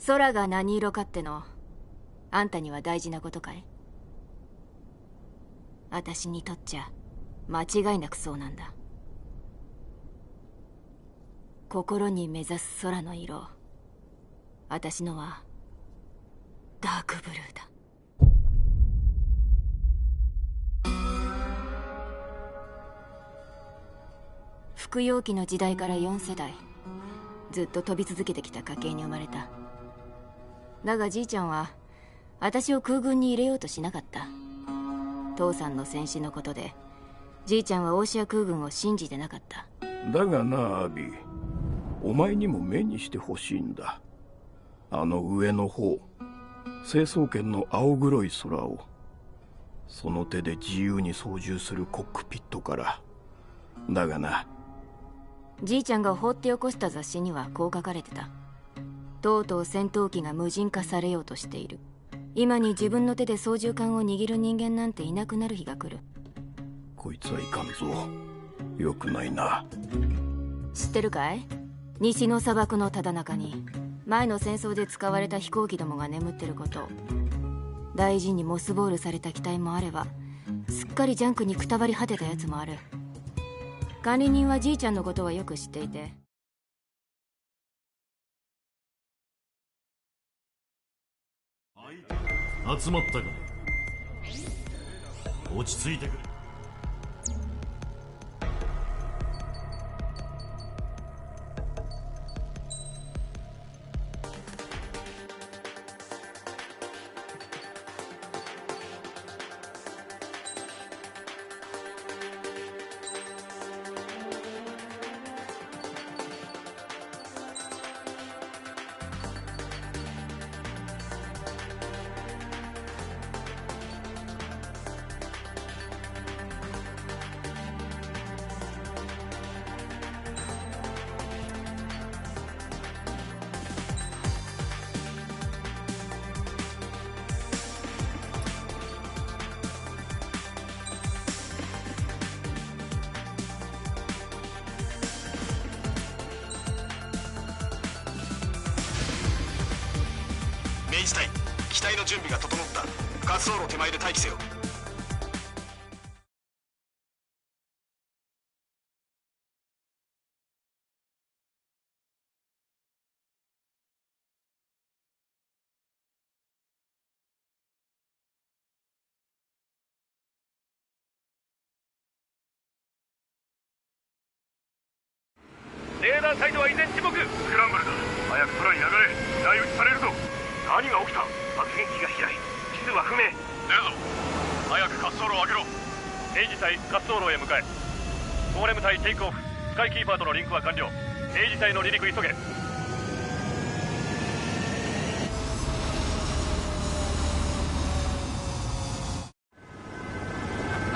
空が何色かってのあんたには大事なことかい？私にとっちゃ間違いなくそうなんだ。心に目指す空の色、私のはダークブルーだ。服用期の時代から4世代ずっと飛び続けてきた家系に生まれた。だがじいちゃんは私を空軍に入れようとしなかった。父さんの戦死のことでじいちゃんはオーシア空軍を信じてなかった。だがなアビ、お前にも目にしてほしいんだ。あの上の方、成層圏の青黒い空をその手で自由に操縦するコックピットから。だがな、じいちゃんが放って起こした雑誌にはこう書かれてた。とうとう戦闘機が無人化されようとしている。今に自分の手で操縦桿を握る人間なんていなくなる日が来る。こいつはいかんぞ。よくないな。知ってるかい？西の砂漠のただ中に前の戦争で使われた飛行機どもが眠ってることを。大事にモスボールされた機体もあれば、すっかりジャンクにくたばり果てたやつもある。管理人はじいちゃんのことはよく知っていて、集まったか。落ち着いてくれ。明治隊、機体の準備が整った。滑走路手前で待機せよ。レーダーサイトは依然沈黙。スクランブルだ。早く空に流れ。雷打ちされるぞ。何が起きた？爆撃機が飛来。地図は不明。出るぞ。早く滑走路を開けろ。明治隊滑走路へ向かえ。ゴーレム隊テイクオフ。スカイキーパーとのリンクは完了。明治隊の離陸急げ。ト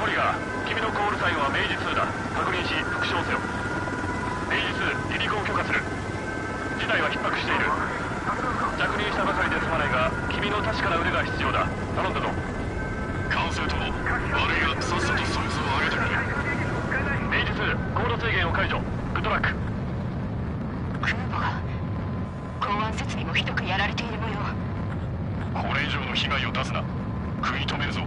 リガー、君のコールサインは明治2だ。確認し復唱せよ。明治2、離陸を許可する。事態は逼迫している。着任したばかりで済まないが、君の確かな腕が必要だ。頼んだぞ。管制塔、悪いがさっさとそいつを上げてくれ。明治2、高度制限を解除。グッドラック。空母、港湾設備もひどくやられている模様。これ以上の被害を出すな。食い止めるぞ。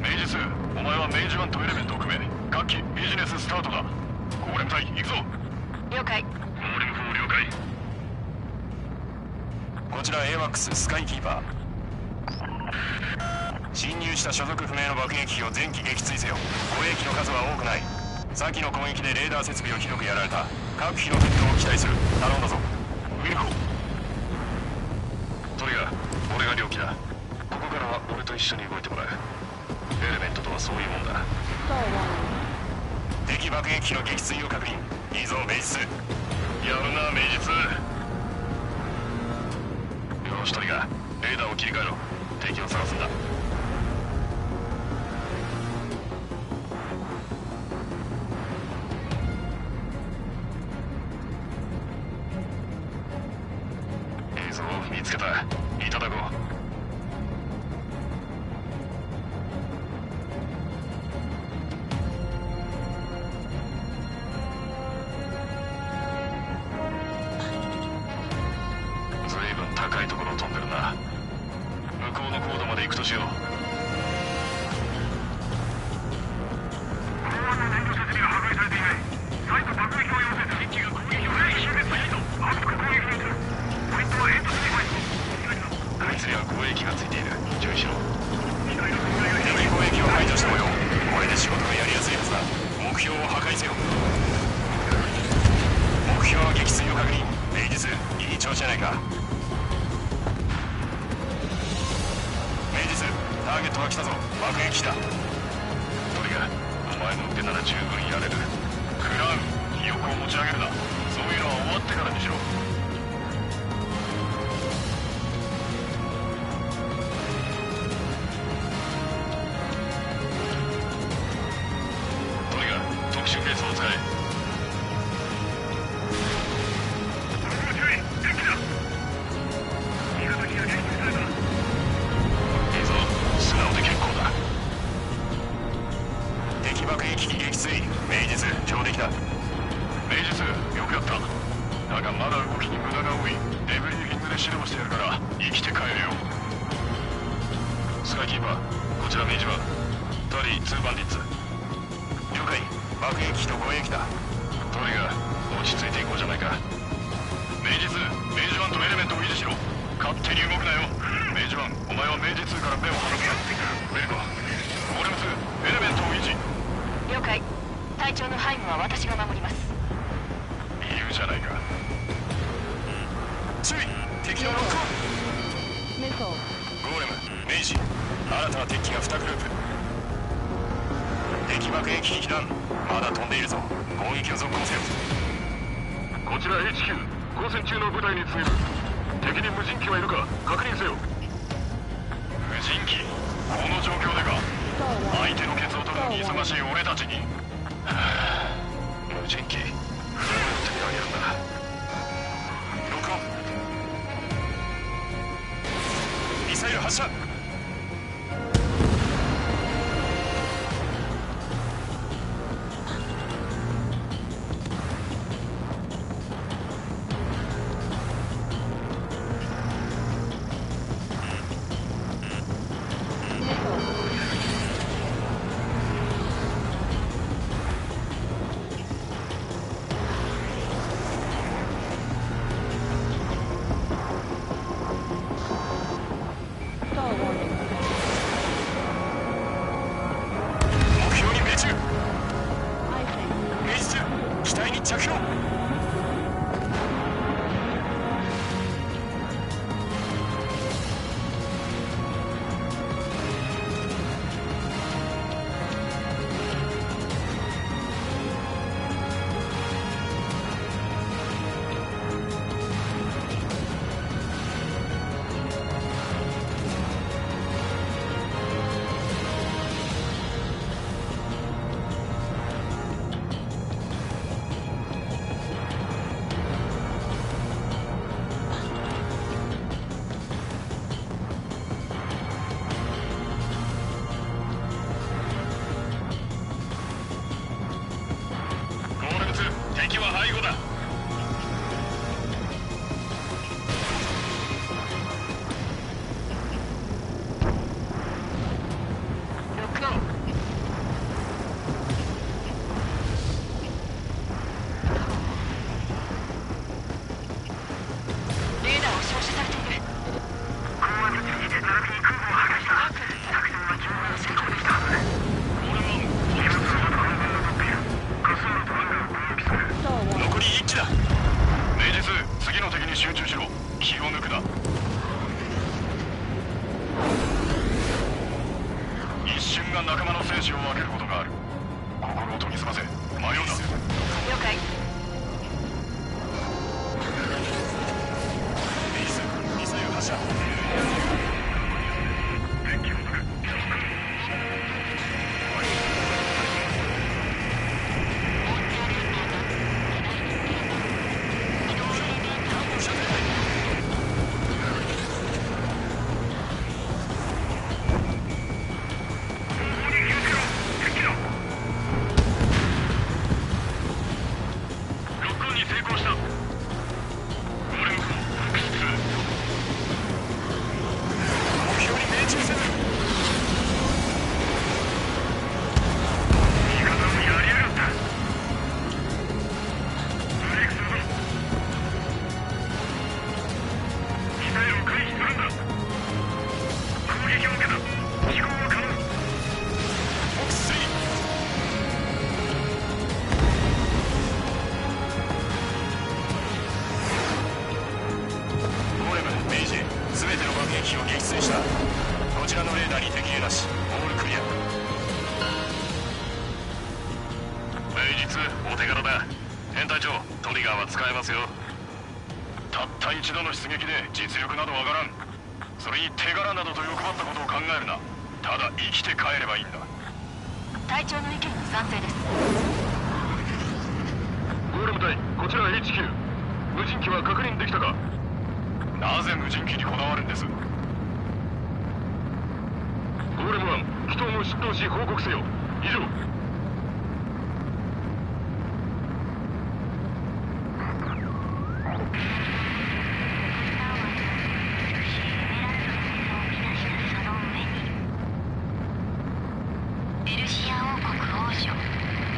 明治2、お前は明治1とエレメントを組め。各機ビジネススタートだ。ゴーレム隊行くぞ。了解。ゴーレム4了解。こちら AWACS スカイキーパー。侵入した所属不明の爆撃機を全機撃墜せよ。護衛機の数は多くない。先の攻撃でレーダー設備をひどくやられた。各機の撤去を期待する。頼んだぞ。ウィルコ。トリガー、俺が領機だ。ここからは俺と一緒に動いてもらう。エレメントとはそういうもんだ。敵爆撃機の撃墜を確認。いいぞ明治2。やるな明治2。よしトリガー、レーダーを切り替えろ。敵を探すんだ。いいぞ見つけた。いただこう。高いところを飛んでるな。向こうの高度まで行くとしよう。港湾の燃料設備が破壊されていない。再度爆撃を要請する。敵機が攻撃を終結された。反復攻撃に移る。ポイントは煙突に入る。こいつには護衛機がついている。注意しろ。敵攻撃を排除してもよ。これで仕事がやりやすいはずだ。目標を破壊せよ。目標は撃墜を確認。明日いい調子じゃないか。明日ターゲットが来たぞ。爆撃機だ。トリガー、お前の腕なら十分やれる。クラウン、ひよこを持ち上げるな。そういうのは終わってからにしろ。トリガー、特殊ケースを使え。撃機を撃墜した。こちらのレーダーに敵兵なし。オールクリア。名実お手柄だ。編隊長、トリガーは使えますよ。たった一度の出撃で実力などわからん。それに手柄などと欲張ったことを考えるな。ただ生きて帰ればいいんだ。隊長の意見に賛成です。ゴーレム隊、こちら HQ。無人機は確認できたか？なぜ無人機にこだわるんです？ゴーレム1、機頭を出動し報告せよ。以上。ペルシア王国王女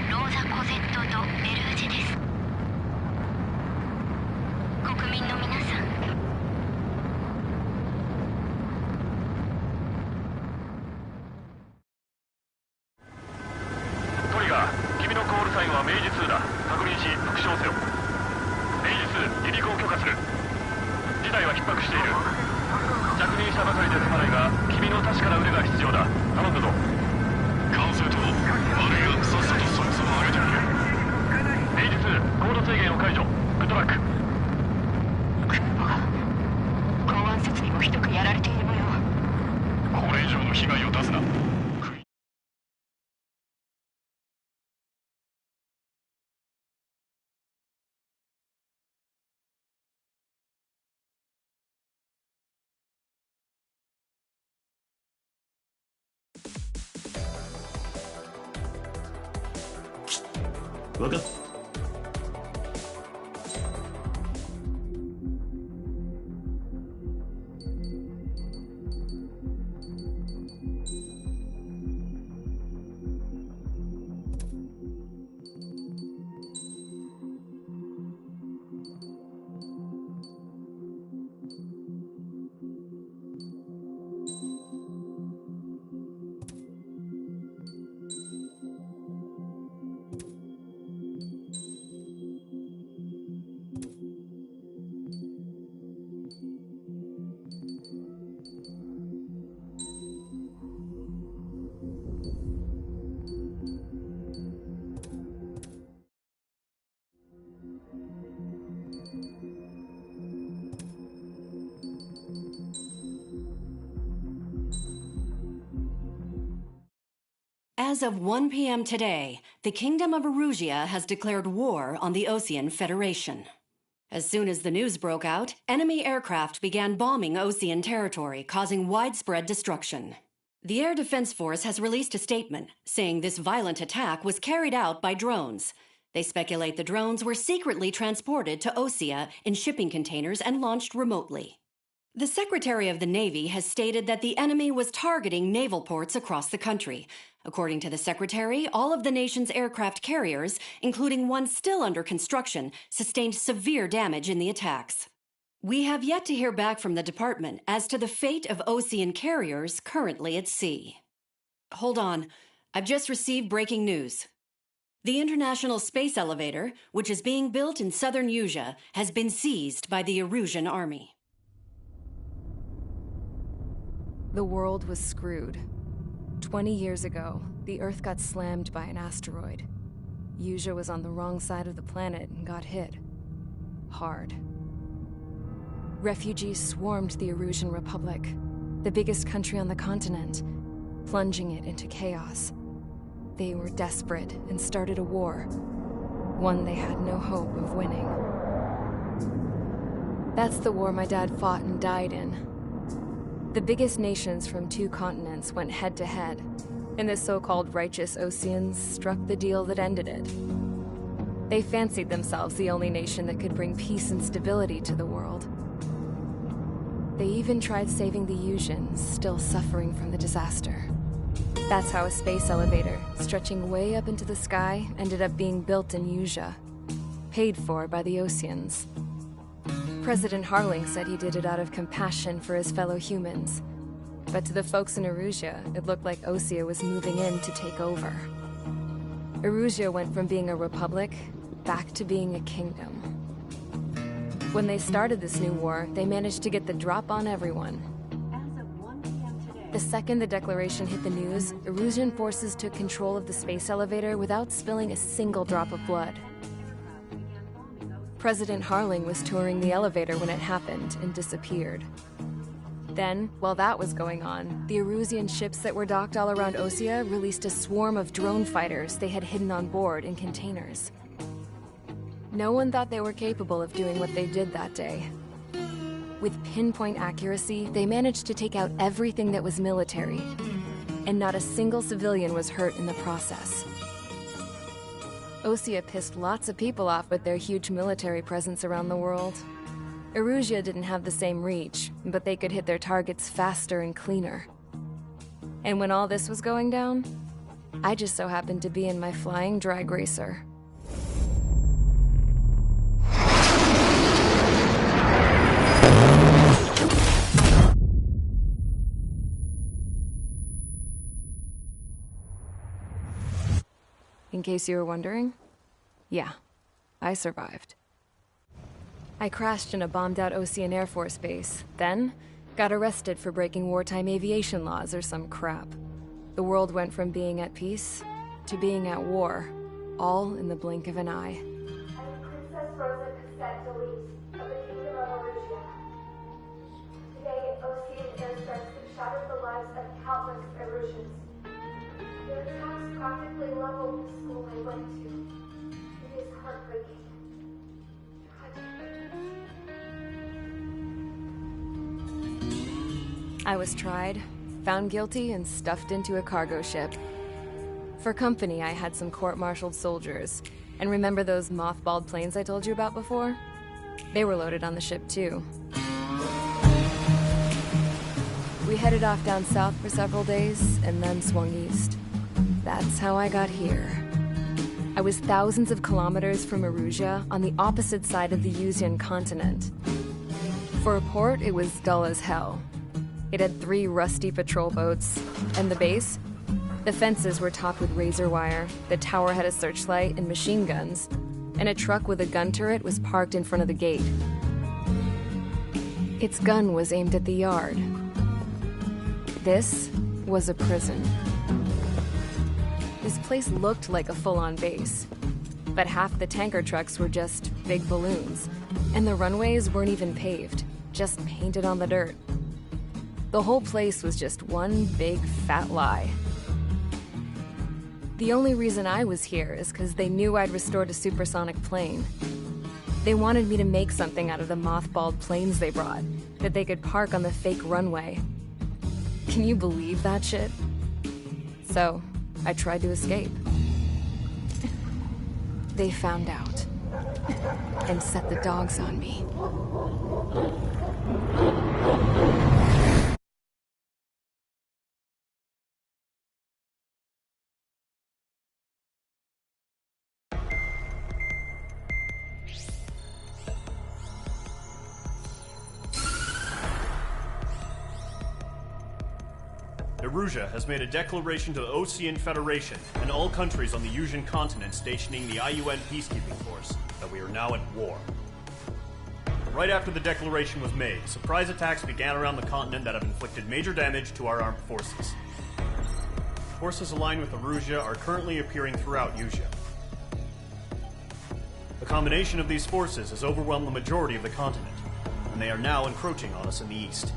ローザ・コゼット・ド・ベルージェです。国民の皆さん、トリガー、君のコールサインは明示2だ。確認し復唱せよ。明示2、離陸を許可する。事態は逼迫している。着任したばかりで済まないが、君の確かな腕が必要だ。頼んだぞ。管制塔、悪いがさっさとそいつを上げてくれ。明示2、高度制限を解除。グッドラック。空母が港湾設備もひどくやられている模様。これ以上の被害を出すな。分かった。As of 1 p.m. today, the Kingdom of Erusia has declared war on the Osean Federation. As soon as the news broke out, enemy aircraft began bombing Osean territory, causing widespread destruction. The Air Defense Force has released a statement saying this violent attack was carried out by drones. They speculate the drones were secretly transported to Osea in shipping containers and launched remotely. The Secretary of the Navy has stated that the enemy was targeting naval ports across the country. According to the Secretary, all of the nation's aircraft carriers, including one still under construction, sustained severe damage in the attacks. We have yet to hear back from the department as to the fate of Osean carriers currently at sea. Hold on, I've just received breaking news. The International Space Elevator, which is being built in southern Erusia, has been seized by the Erusian army. The world was screwed. 20 years ago, the Earth got slammed by an asteroid. Erusia was on the wrong side of the planet and got hit. Hard. Refugees swarmed the Erusian Republic, the biggest country on the continent, plunging it into chaos. They were desperate and started a war, one they had no hope of winning. That's the war my dad fought and died in. The biggest nations from 2 continents went head-to-head, and the so-called righteous Oseans struck the deal that ended it. They fancied themselves the only nation that could bring peace and stability to the world. They even tried saving the Erusians, still suffering from the disaster. That's how a space elevator, stretching way up into the sky, ended up being built in Erusia, paid for by the Oseans. President Harling said he did it out of compassion for his fellow humans. But to the folks in Erusia, it looked like Osea was moving in to take over. Erusia went from being a republic back to being a kingdom. When they started this new war, they managed to get the drop on everyone. The second the declaration hit the news, Erusian forces took control of the space elevator without spilling a single drop of blood. President Harling was touring the elevator when it happened and disappeared. Then, while that was going on, the Erusian ships that were docked all around Osea released a swarm of drone fighters they had hidden on board in containers. No one thought they were capable of doing what they did that day. With pinpoint accuracy, they managed to take out everything that was military, and not a single civilian was hurt in the process. Osea pissed lots of people off with their huge military presence around the world. Erusia didn't have the same reach, but they could hit their targets faster and cleaner. And when all this was going down, I just so happened to be in my flying drag racer. In case you were wondering, yeah, I survived. I crashed in a bombed-out Ocean Air Force base, then got arrested for breaking wartime aviation laws or some crap. The world went from being at peace to being at war, all in the blink of an eye. Princess Rosa Cassette Delete of the Kingdom of Erusia. Today, Ocean airstrikes have shattered the lives of countless Erusians. Their attacks practically leveled the school I went to. It is heartbreaking. I was tried, found guilty, and stuffed into a cargo ship. For company, I had some court-martialed soldiers. And remember those mothballed planes I told you about before? They were loaded on the ship, too. We headed off down south for several days, and then swung east. That's how I got here. I was thousands of kilometers from Erusia, on the opposite side of the Yuzian continent. For a port, it was dull as hell. It had 3 rusty patrol boats, and the base? The fences were topped with razor wire, the tower had a searchlight and machine guns, and a truck with a gun turret was parked in front of the gate. Its gun was aimed at the yard. This was a prison. This place looked like a full-on base, but half the tanker trucks were just big balloons, and the runways weren't even paved, just painted on the dirt. The whole place was just one big fat lie. The only reason I was here is because they knew I'd restored a supersonic plane. They wanted me to make something out of the mothballed planes they brought, that they could park on the fake runway. Can you believe that shit? So, I tried to escape. They found out, and set the dogs on me. Erusia has made a declaration to the Ocean Federation and all countries on the Yuzian continent stationing the IUN peacekeeping force that we are now at war. Right after the declaration was made, surprise attacks began around the continent that have inflicted major damage to our armed forces. Forces aligned with Erusia are currently appearing throughout Yusia. The combination of these forces has overwhelmed the majority of the continent, and they are now encroaching on us in the east.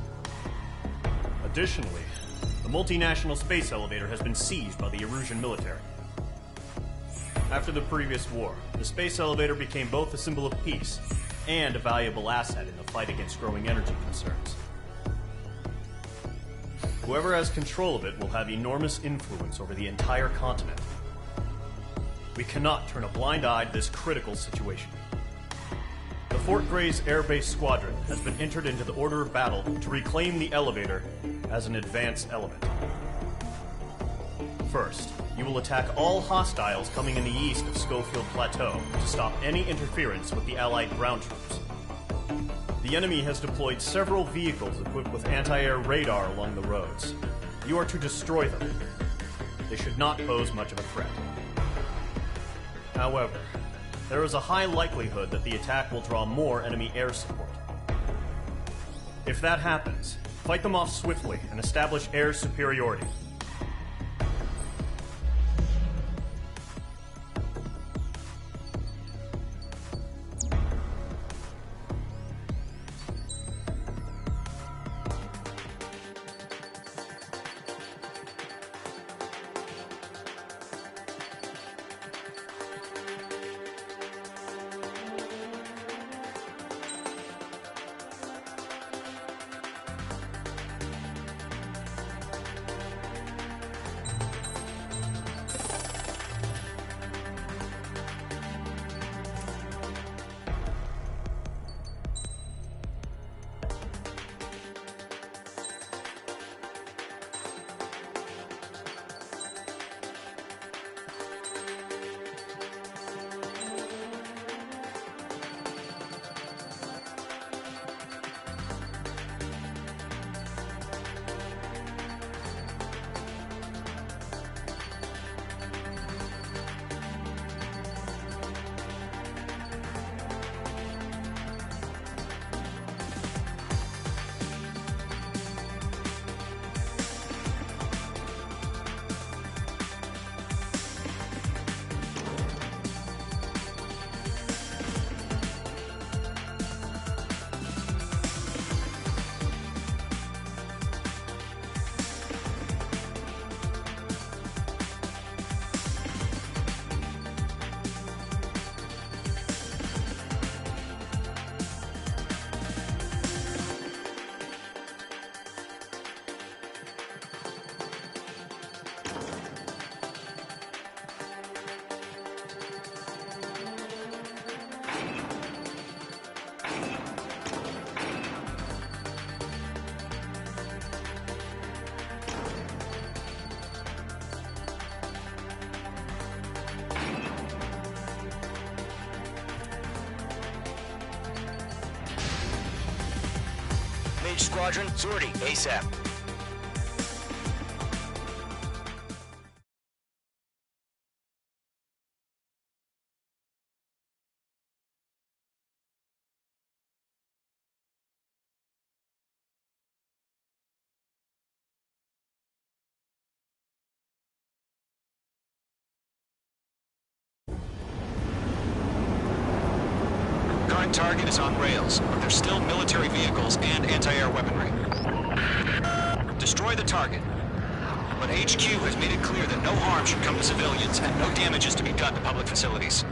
Additionally, the multinational space elevator has been seized by the Erusian military. After the previous war, the space elevator became both a symbol of peace and a valuable asset in the fight against growing energy concerns. Whoever has control of it will have enormous influence over the entire continent. We cannot turn a blind eye to this critical situation. The Fort Gray's Air Base Squadron has been entered into the order of battle to reclaim the elevator as an advanced element. First, you will attack all hostiles coming in the east of Schofield Plateau to stop any interference with the Allied ground troops. The enemy has deployed several vehicles equipped with anti-air radar along the roads. You are to destroy them. They should not pose much of a threat. However, there is a high likelihood that the attack will draw more enemy air support. If that happens, Fight them off swiftly and establish air superiority. Squadron, sortie, ASAP. Current target is on rails, but there's still military vehicles and anti-air weaponry. Destroy the target. But HQ has made it clear that no harm should come to civilians and no damage is to be done to public facilities.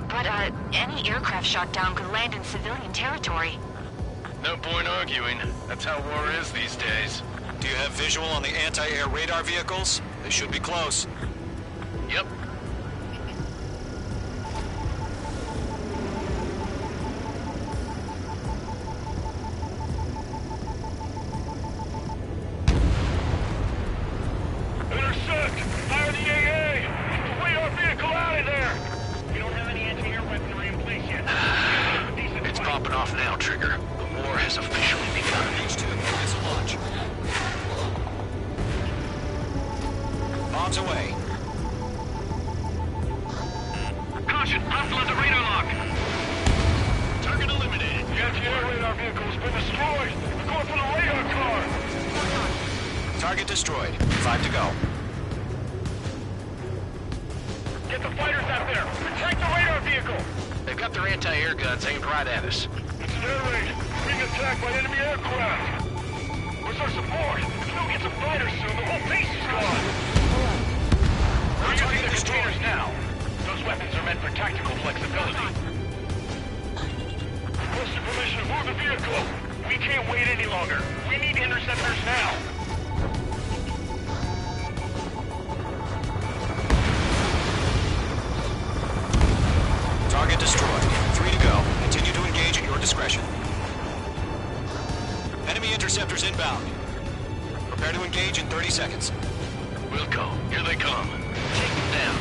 But, any aircraft shot down could land in civilian territory. No point arguing. That's how war is these days. Do you have visual on the anti-air radar vehicles? They should be close. Yep. Bombs away. Caution, hostile at the radar lock. Target eliminated. The anti-air radar vehicle has been destroyed. We're going for the radar car. Target destroyed. 5 to go. Get the fighters out there. Protect the radar vehicle. They've got their anti-air guns aimed right at us. It's an air raid. Being attacked by enemy aircraft. Where's our support? If we don't get some fighters soon, the whole base is gone. We're using the containers now. Those weapons are meant for tactical flexibility. Requesting permission to move the vehicle. We can't wait any longer. We need interceptors now. Target destroyed. 3 to go. Continue to engage at your discretion. Enemy interceptors inbound. Prepare to engage in 30 seconds. We'll go. Here they come. Take them down.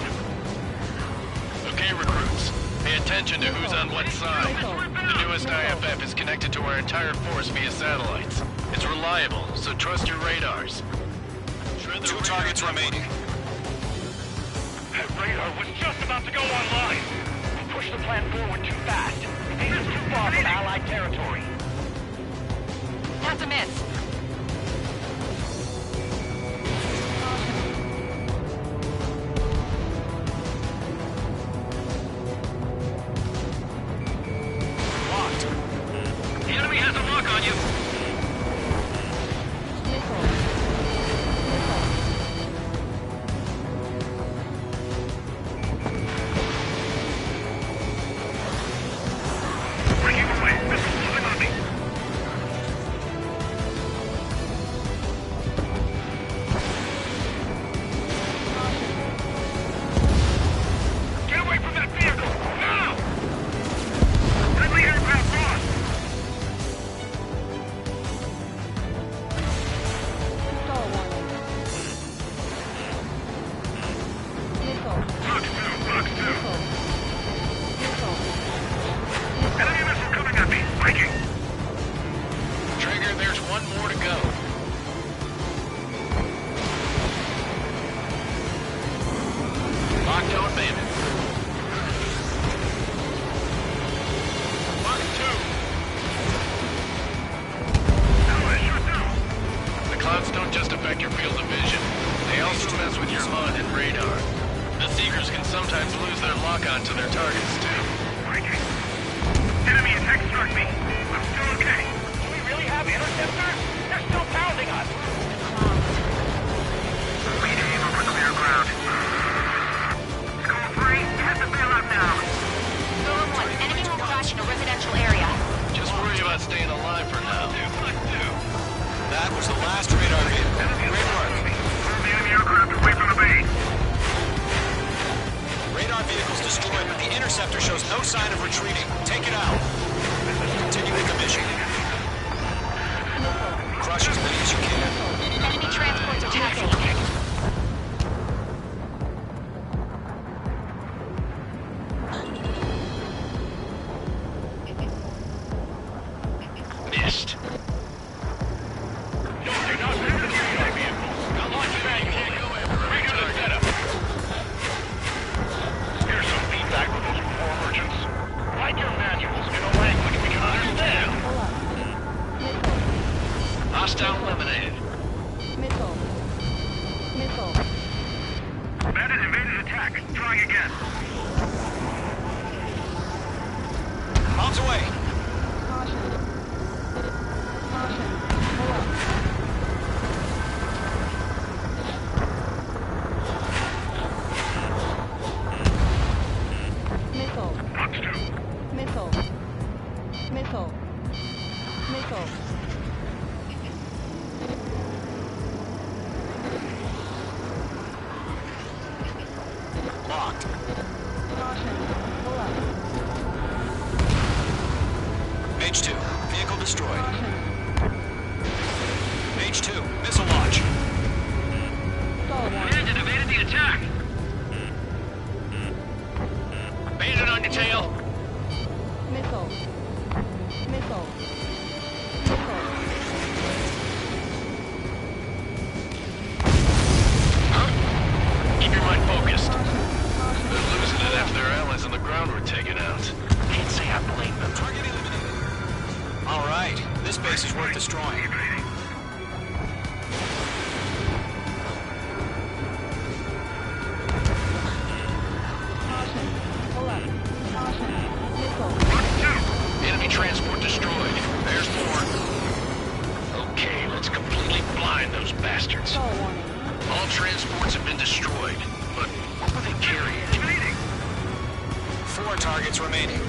Okay, recruits. Pay attention to who's on what side. The newest IFF is connected to our entire force via satellites. It's reliable, so trust your radars. 2 targets remaining. That radar was just about to go online. We pushed the plan forward too fast. This is too far from Allied territory. That That's a miss. Locked. The enemy has a lock on you. Breaking away. Missiles moving on me. Get away from that vehicle! Now! Friendly aircraft lost! Box 2. Enemy missile coming at me. Breaking. Trigger, there's one more to go. Lockdown bandit. Box 2. Shoot down. The clouds don't just affect your field of vision. They also mess with your HUD and radar. The Seekers can sometimes lose their lock-on to their targets, too. Breaking. Enemy attack struck me. I'm still okay. Do we really have interceptors? They're still pounding us. We aim over clear ground. School 3, head to bailout now. Golem 1, enemy will crash in a residential area. Just worry about staying alive for now. That was the last radar hit. Great work. Pull the enemy aircraft away from the base. Radar vehicle's destroyed, but the interceptor shows no sign of retreating. Take it out. Continue with the mission. Crush as many as you can. Enemy transports are taxiing. Missed. No, they're not military vehicles. Got launch pad, can't go in. Regular setup. Here's some feedback from those reform merchants. Write your manuals in a language we can understand. Hostile eliminated. Bandit evaded attack. Trying again. Bombs away. Box 2. Locked. Mage 2, vehicle destroyed. Mage 2, missile launch. Bandit evaded the attack. Bandit on your tail. Keep your mind focused. They're losing it after their allies on the ground were taken out. Can't say I blame them. Target eliminated. All right, this base is worth destroying. Enemy transport destroyed. There's more. Okay, let's completely blind those bastards. All transports have been destroyed, but what were they carrying? 4 targets remaining.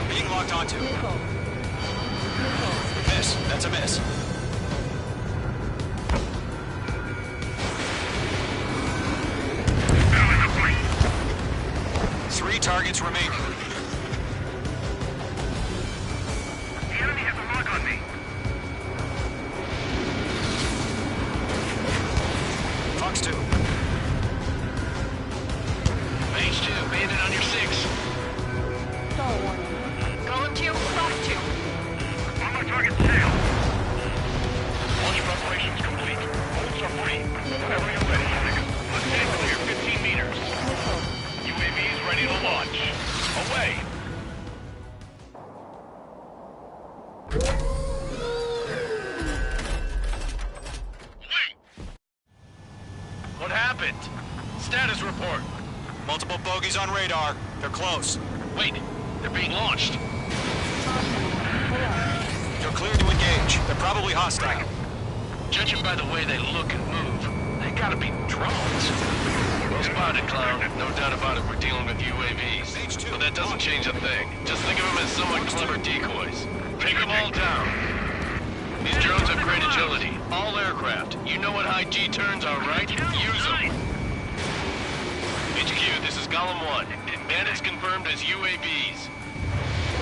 Being locked onto. Miss. That's a miss. Three targets remaining. The enemy has a lock on me. Fox 2. Mage 2, bandit on your 6. Golem 2, Fox 2. On my target tail. Launch preparations complete. Bolts are free. Whenever you're ready, let's get clear. 15 meters. UAV Status report. Multiple bogeys on radar. They're close. Wait, they're being launched. You're clear to engage. They're probably hostile. Judging by the way they look and move, they gotta be drones. Well spotted, Clown. No doubt about it, we're dealing with UAVs. But that doesn't change a thing. Just think of them as somewhat clever decoys. Take them all down. These drones have great agility. All aircraft. You know what high G turns are, right? Use them. HQ, this is Golem 1. Bandits confirmed as UAVs.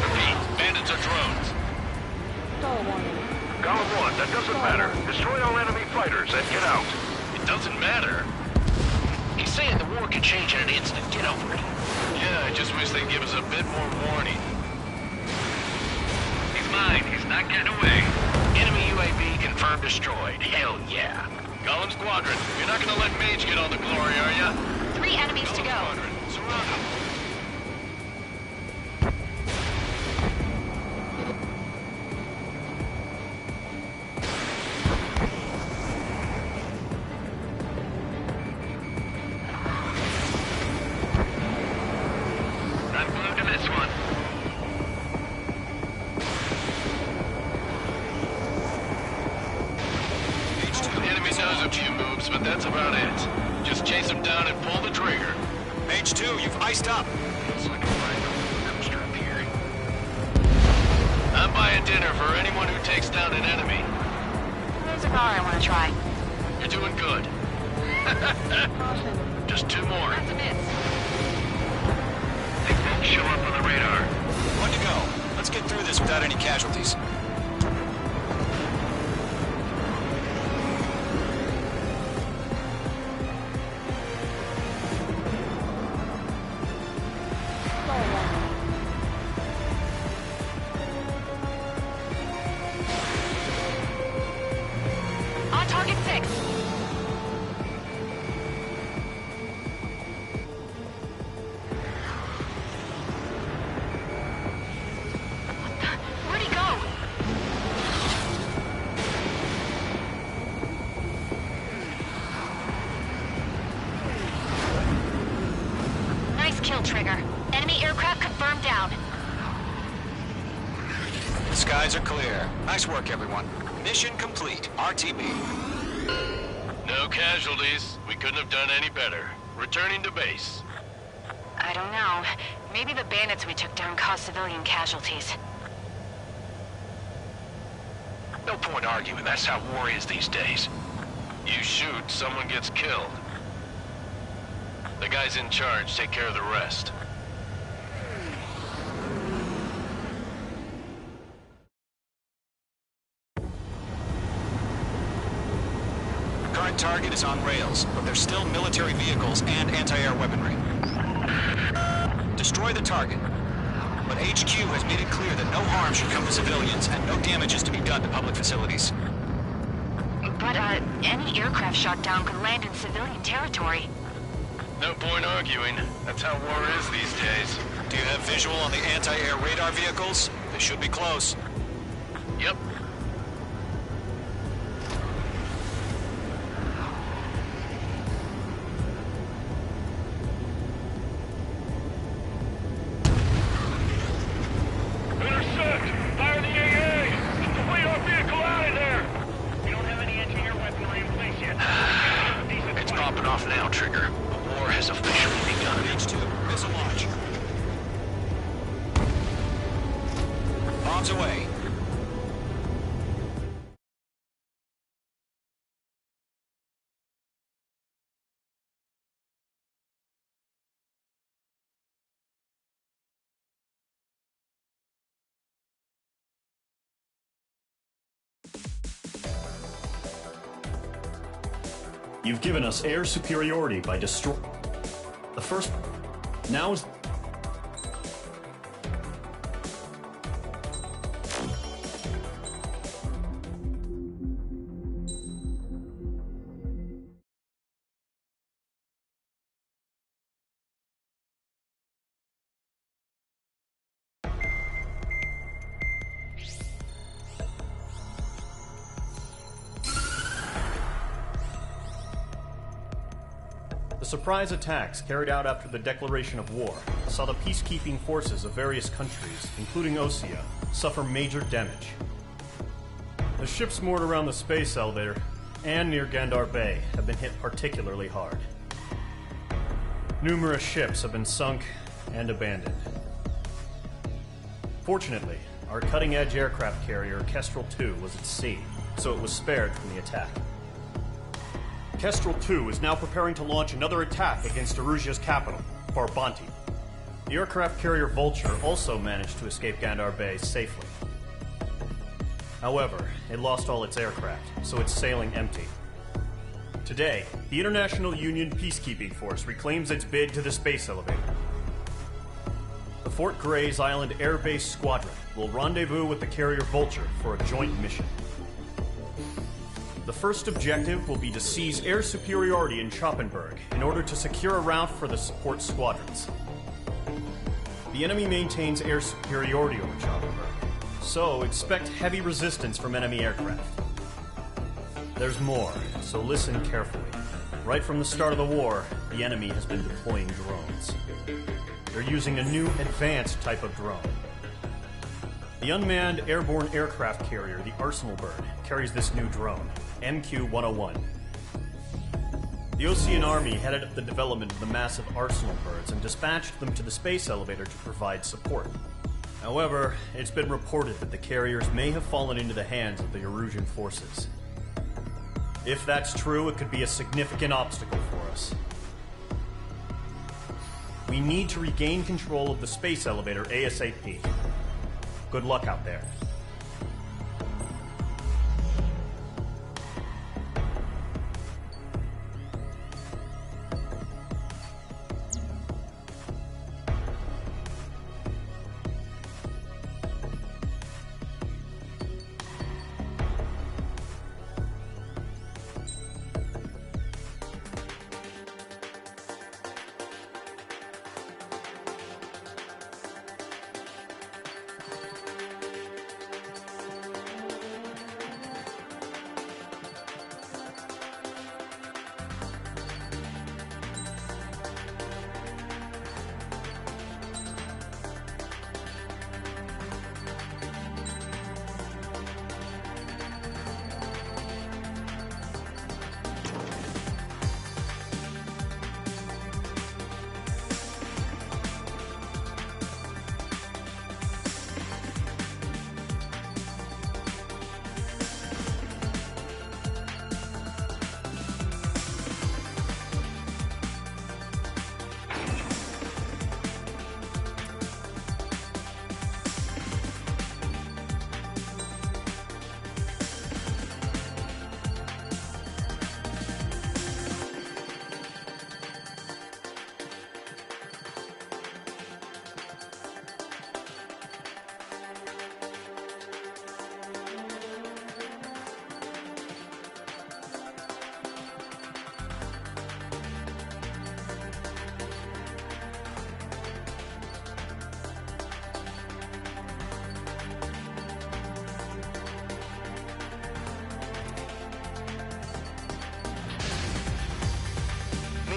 Repeat, bandits are drones. Golem 1, that doesn't matter. Destroy all enemy fighters and get out. It doesn't matter. He's saying the war could change in an instant. Get over it. Yeah, I just wish they'd give us a bit more warning. He's mine. He's not getting away. Enemy UAV confirmed destroyed. Hell yeah. Golem Squadron, you're not gonna let Mage get on the glory, are ya? 3 enemies to go. Squadron, surround them. Not glued to this one. The enemy knows a few moves, but that's about it. Just chase them down and pull the trigger. Mage 2, you've iced up. It's like a random dumpster up here. I'm buying dinner for anyone who takes down an enemy. There's a car I want to try. You're doing good. Just 2 more. That's a miss. They won't show up on the radar. One to go. Let's get through this without any casualties. On target 6. Where'd he go? Nice kill, Trigger. Enemy aircraft confirmed down. The skies are clear. Nice work, everyone. Mission complete. RTB. No casualties. We couldn't have done any better. Returning to base. I don't know. Maybe the bandits we took down caused civilian casualties. No point arguing. That's how war is these days. You shoot, someone gets killed. The guys in charge take care of the rest. Current target is on rails, but there's still military vehicles and anti-air weaponry. Destroy the target. But HQ has made it clear that no harm should come to civilians and no damage is to be done to public facilities. But, any aircraft shot down could land in civilian territory. No point arguing. That's how war is these days. Do you have visual on the anti-air radar vehicles? They should be close. Yep. Intercept! Fire the AA! Deploy our vehicle out of there! We don't have any anti-air weaponry in place yet. It's popping off now, Trigger. The war has officially begun. H2, missile launch. Bombs away. You've given us air superiority by destroy. The first. Now is. surprise attacks carried out after the declaration of war saw the peacekeeping forces of various countries, including Osea, suffer major damage. The ships moored around the space elevator and near Gandar Bay have been hit particularly hard. Numerous ships have been sunk and abandoned. Fortunately, our cutting-edge aircraft carrier Kestrel II was at sea, so it was spared from the attack. Kestrel II is now preparing to launch another attack against Erusia's capital, Farbanti. The aircraft carrier Vulture also managed to escape Gandar Bay safely. However, it lost all its aircraft, so it's sailing empty. Today, the International Union Peacekeeping Force reclaims its bid to the space elevator. The Fort Gray's Island Air Base Squadron will rendezvous with the carrier Vulture for a joint mission. The first objective will be to seize air superiority in Schoppenberg in order to secure a route for the support squadrons. The enemy maintains air superiority over Schoppenberg, so expect heavy resistance from enemy aircraft. There's more, so listen carefully. Right from the start of the war, the enemy has been deploying drones. They're using a new advanced type of drone. The unmanned airborne aircraft carrier, the Arsenal Bird, carries this new drone, MQ-101. The Osean Army headed up the development of the massive Arsenal Birds and dispatched them to the space elevator to provide support. However, it's been reported that the carriers may have fallen into the hands of the Erusian forces. If that's true, it could be a significant obstacle for us. We need to regain control of the space elevator ASAP. Good luck out there.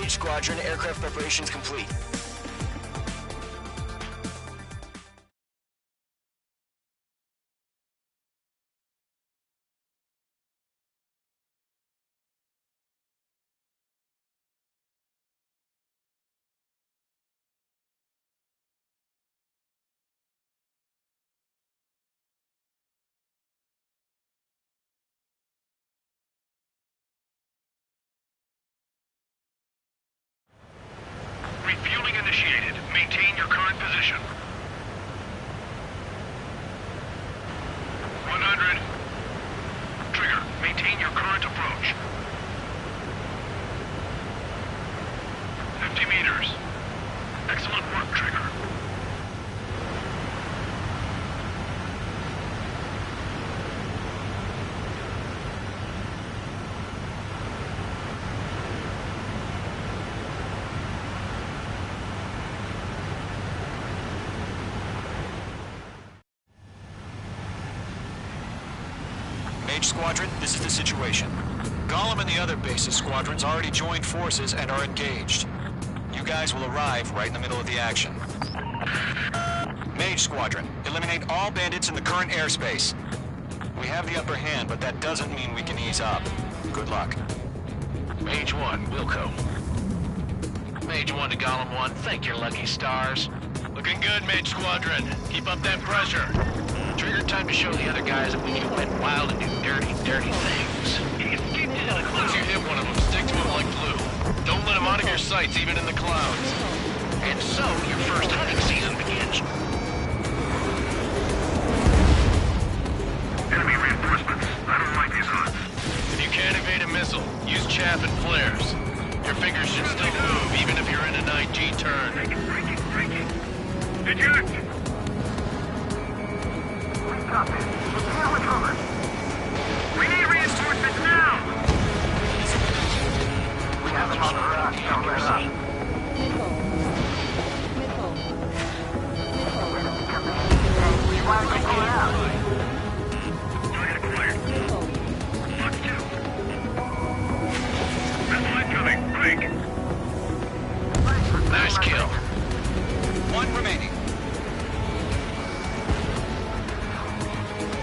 Squadron, aircraft preparations complete. Refueling initiated. Maintain your current position. 100. Trigger, maintain your current approach. 50 meters. Excellent work, Trigger. Squadron, this is the situation. Golem and the other bases squadrons already joined forces and are engaged. You guys will arrive right in the middle of the action. Mage Squadron, eliminate all bandits in the current airspace. We have the upper hand, but that doesn't mean we can ease up. Good luck. Mage 1, Wilco. Mage 1 to Golem 1, thank your lucky stars. Looking good, Mage Squadron. Keep up that pressure. Trigger time to show the other guys that we can went wild and do dirty, dirty things. Once you hit one of them, stick to him like glue. Don't let him out of your sights, even in the clouds. And so, your first hunting season begins. Enemy reinforcements. I don't like these odds. If you can't evade a missile, use chaff and flares. Your fingers should still move, even if you're in an IG turn. Breaking. Eject! We got this. We can't recover. We need reinforcements now! We have them on the rock. Don't let up. Why don't we pull it out? Target acquired. Lock 2. Missile incoming. Break. Nice kill. One remaining.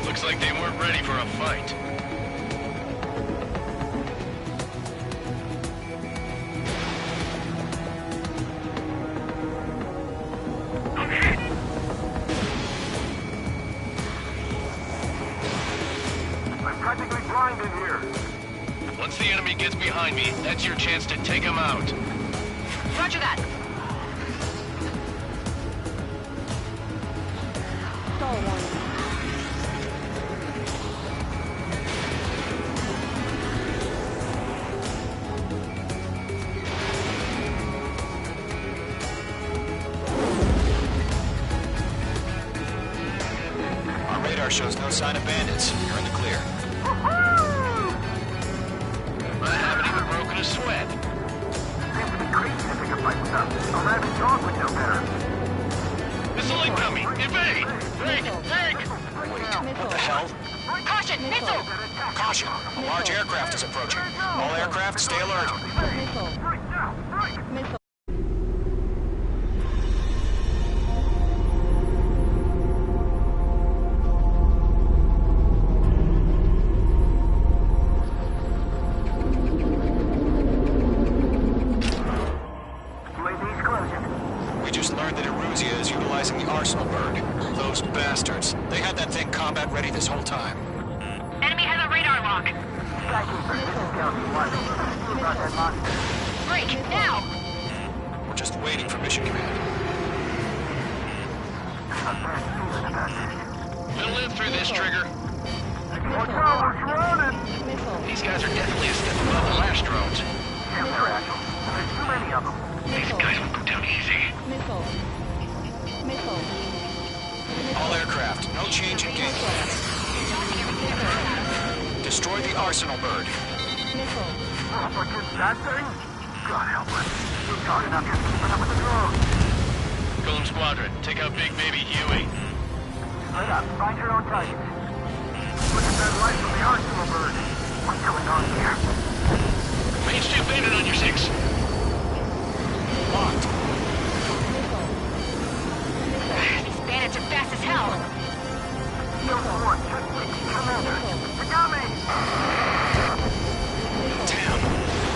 Looks like they weren't ready for a fight. I'm practically blind in here. Once the enemy gets behind me, that's your chance to take him out. Roger that. Our radar shows no sign of bandits. You're in the clear. I haven't even broken a sweat. Seems to be crazy to pick a fight with us. A rabid dog would know better. Missile incoming! Evade! Break! What the hell? Caution, missile! Caution! A large aircraft is approaching. All aircraft, stay alert. Right now! Right! UAV's closing. We just learned that Eruzia is utilizing the Arsenal bird. Those bastards. They had that thing combat ready this whole time. Enemy has a radar lock. Skykeeper, this is Delta 1. See about that monster. Break, now! We're just waiting for mission command. A bad feeling about this. We'll live through this, Trigger. Watch out, we're surrounded! These guys are definitely a step above the last drones. Damn, they're agile. There's too many of them. These guys will go down easy. All aircraft, no change in game plan. Destroy the Arsenal bird. Oh, but just that thing? God help us. We're talking up here keeping up with the drones. Golem Squadron, take out Big Baby Huey. Straight up, find your own targets. Look at that light from the Arsenal bird. What's going on here? Mage 2 bandit on your 6. Locked. These bandits are fast as hell. Delta 1, check with Commander. They got me! Damn.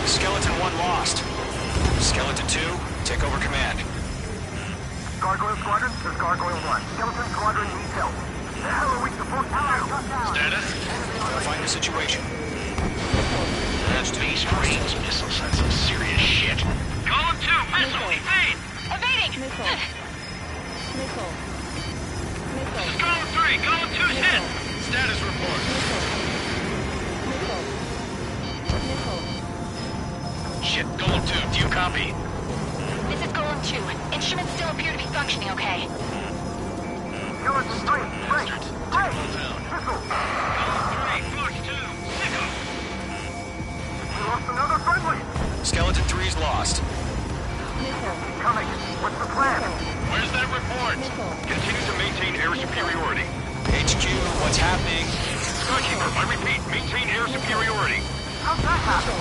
Skeleton 1 lost. Skeleton 2, take over command. Gargoyle Squadron, there's Gargoyle 1. Skeleton Squadron needs help. The hell are we supposed to do? Status? Gotta find the situation. That's Space Marines missiles. That's some serious shit. Golem 2, missile, evade! Evading! This is Golem 3, Golem 2's hit! Status report. Shit, Golem 2, do you copy? This is Golem 2. Instruments still appear to be functioning okay. Skeleton 3, break! Break! Missile! Golem 3, Fox 2, sick 'em! We lost another friendly! Skeleton 3's lost. Coming. What's the plan? Where's that report? Continue to maintain air superiority. HQ, what's happening? Skykeeper, I repeat, maintain air superiority. How'd that happen?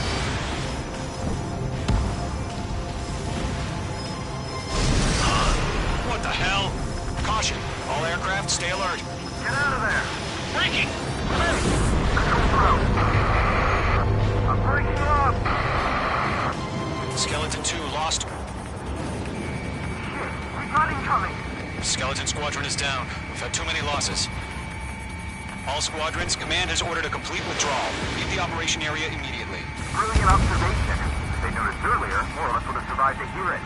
What the hell? Caution. All aircraft, stay alert. Get out of there! Breaking! I'm breaking up! Skeleton 2 lost. We've got incoming! Skeleton Squadron is down. We've had too many losses. All squadrons, command has ordered a complete withdrawal. Leave the operation area immediately. Brilliant observation. If they noticed earlier, more of us would have survived to hear it.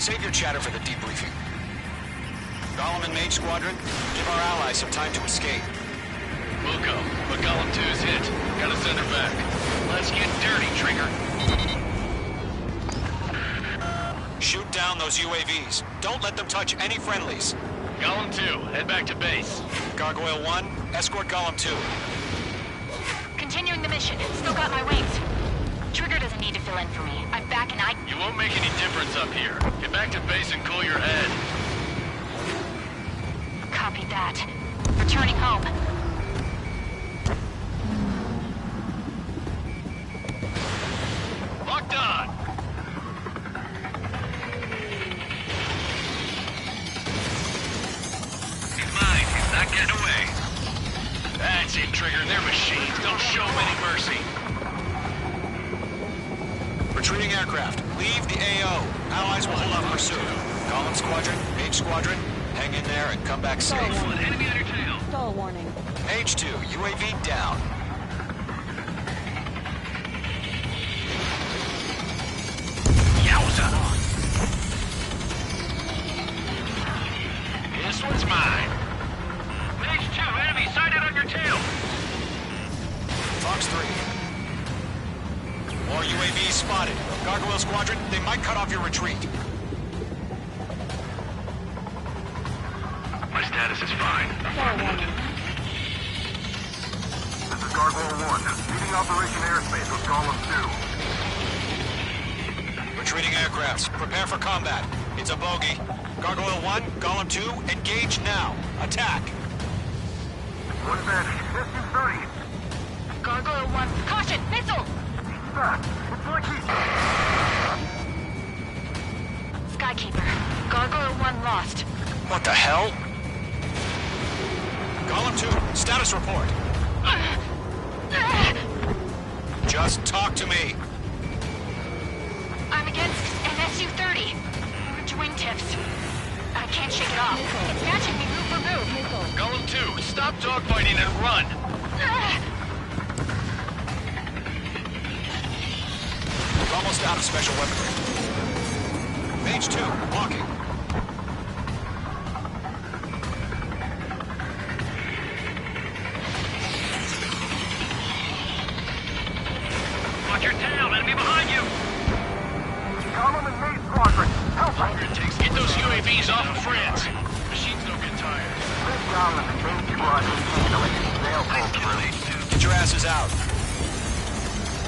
Save your chatter for the debriefing. Golem and Mage Squadron, give our allies some time to escape. We'll go, but Golem 2's hit. Gotta send her back. Let's get dirty, Trigger. Shoot down those UAVs. Don't let them touch any friendlies. Golem 2, head back to base. Gargoyle 1, escort Golem 2. Continuing the mission. Still got my wings. Trigger doesn't need to fill in for me. I'm back and I... You won't make any difference up here. Get back to base and cool your head. Copy that. Returning home. Locked on! He's mine. He's not getting away. That's it, Trigger. They're machines. Don't show them any mercy. Retreating aircraft, leave the AO. Allies will hold off pursuit. Golem Squadron, Mage Squadron, hang in there and come back safe. Enemy on your tail. Stall warning. H2, UAV down. Yowza! This one's mine. Mage 2, enemy sighted on your tail. Fox 3. More UAVs spotted. Gargoyle Squadron, they might cut off your retreat. My status is fine. This is Gargoyle 1, leading Operation Airspace with Golem 2. Retreating aircrafts, prepare for combat. It's a bogey. Gargoyle 1, Golem 2, engage now. Attack. One advantage. SU-30. Gargoyle 1. Caution! Missile! It's like he's... Skykeeper. Gargoyle 1 lost. What the hell? Golem 2, status report. Just talk to me. I'm against an SU-30. Large wingtips. I can't shake it off. It's matching me move for move. Golem 2, stop dogfighting and run. We're almost out of special weaponry. Mage 2, walking. Watch your tail, enemy behind you. Golem and Mage Squadron, help us! Get those UAVs off of France. Machines don't get tired. This Golem and Mage Squadron they'll pull through. Get your asses out.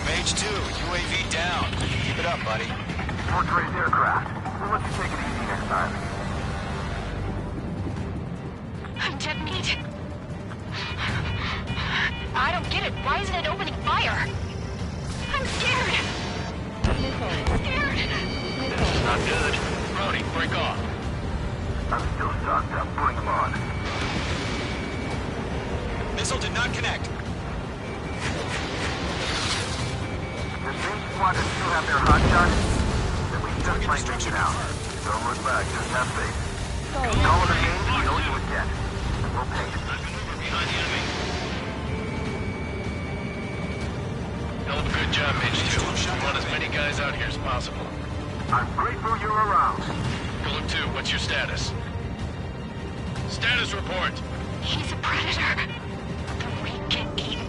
Mage 2, UAV down. Keep it up, buddy. Portrait aircraft. We'll let you take it easy next time. I'm dead meat. I don't get it. Why isn't it opening fire? I'm scared. Scared. This is not good. Brody, break off. I'm still stocked up. Bring them on. Missile did not connect. Does Mage Squadron still have their hot shot? Then we just might take it out. Don't look back. Just have faith. Call it a game. We owe you a debt. We'll pay it. Behind the enemy. Hell of a good job, Mage 2. We want as many guys out here as possible. I'm grateful you're around. Golem 2, what's your status? Status report. He's a predator. The weak get eaten.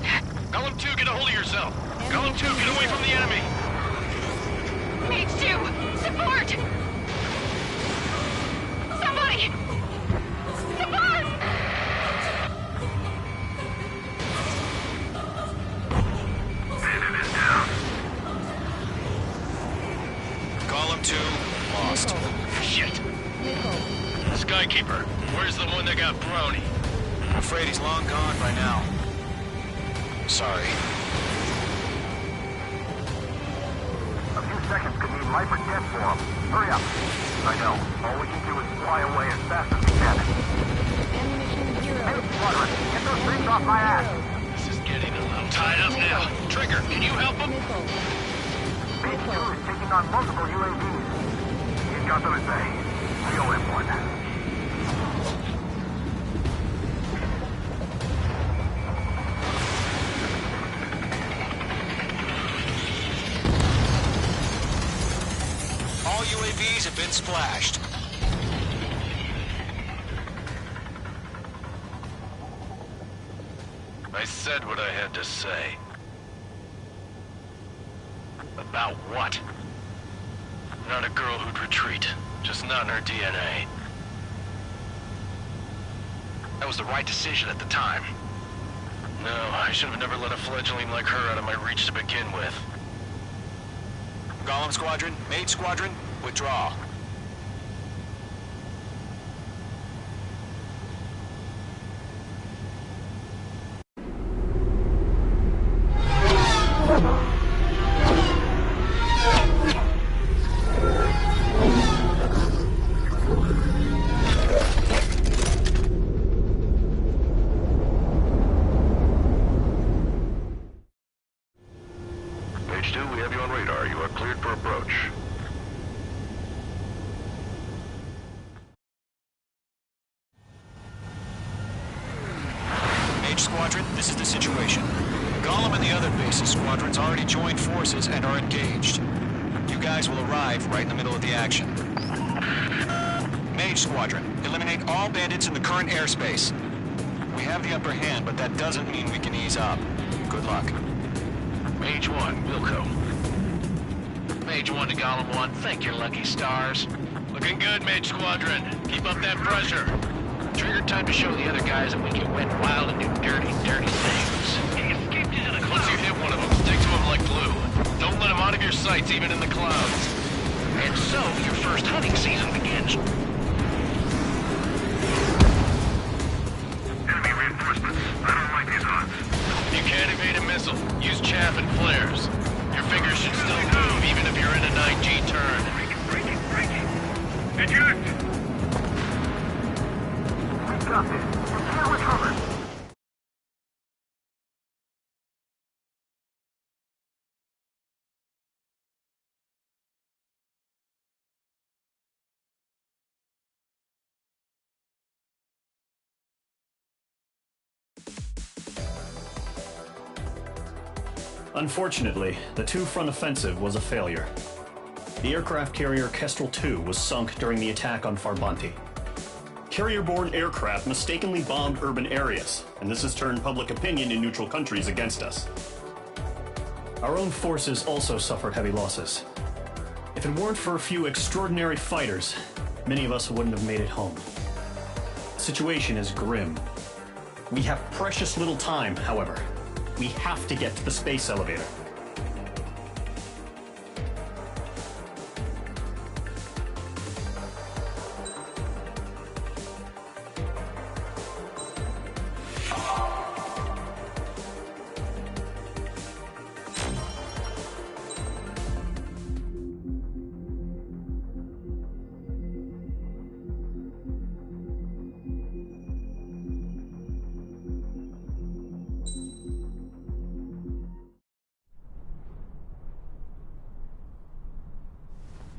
Golem 2, get a hold of yourself. Golem 2, get away from the enemy. Mage 2, support! Somebody! Support! Enemy's down. Golem 2, lost. Shit. Skykeeper, where's the one that got Brony? I'm afraid he's long gone by now. Sorry. seconds could mean life or death for them. Hurry up. I know. All we can do is fly away as fast as we can. Hey, Squadron, get those things off my ass. This is getting a little tied up now. Trigger, can you help him? Page 2 is taking on multiple UAVs. He's got them at bay. We owe him one. All UAVs have been splashed. I said what I had to say. About what? Not a girl who'd retreat. Just not in her DNA. That was the right decision at the time. No, I should have never let a fledgling like her out of my reach to begin with. Golem Squadron, Mage Squadron, withdraw. Page 2, we have you on radar. You are cleared for approach. Mage Squadron, this is the situation. Golem and the other bases squadrons already joined forces and are engaged. You guys will arrive right in the middle of the action. Mage Squadron, eliminate all bandits in the current airspace. We have the upper hand, but that doesn't mean we can ease up. Good luck. Mage 1, Wilco. Mage 1 to Golem 1, thank your lucky stars. Looking good, Mage Squadron. Keep up that pressure. Trigger time to show the other guys that we can wet wild and do dirty, dirty things. He escaped into the clouds. Once you hit one of them, stick to him like glue. Don't let him out of your sights, even in the clouds. And so, your first hunting season begins. Enemy reinforcements. I don't like these odds. You can't evade a missile. Use chaff and flares. Your fingers should still move, even if you're in a 9G turn. Breaking. Eject! We got this. Secure with cover. Unfortunately, the two-front offensive was a failure. The aircraft carrier Kestrel II was sunk during the attack on Farbanti. Carrier-borne aircraft mistakenly bombed urban areas, and this has turned public opinion in neutral countries against us. Our own forces also suffered heavy losses. If it weren't for a few extraordinary fighters, many of us wouldn't have made it home. The situation is grim. We have precious little time, however. We have to get to the space elevator.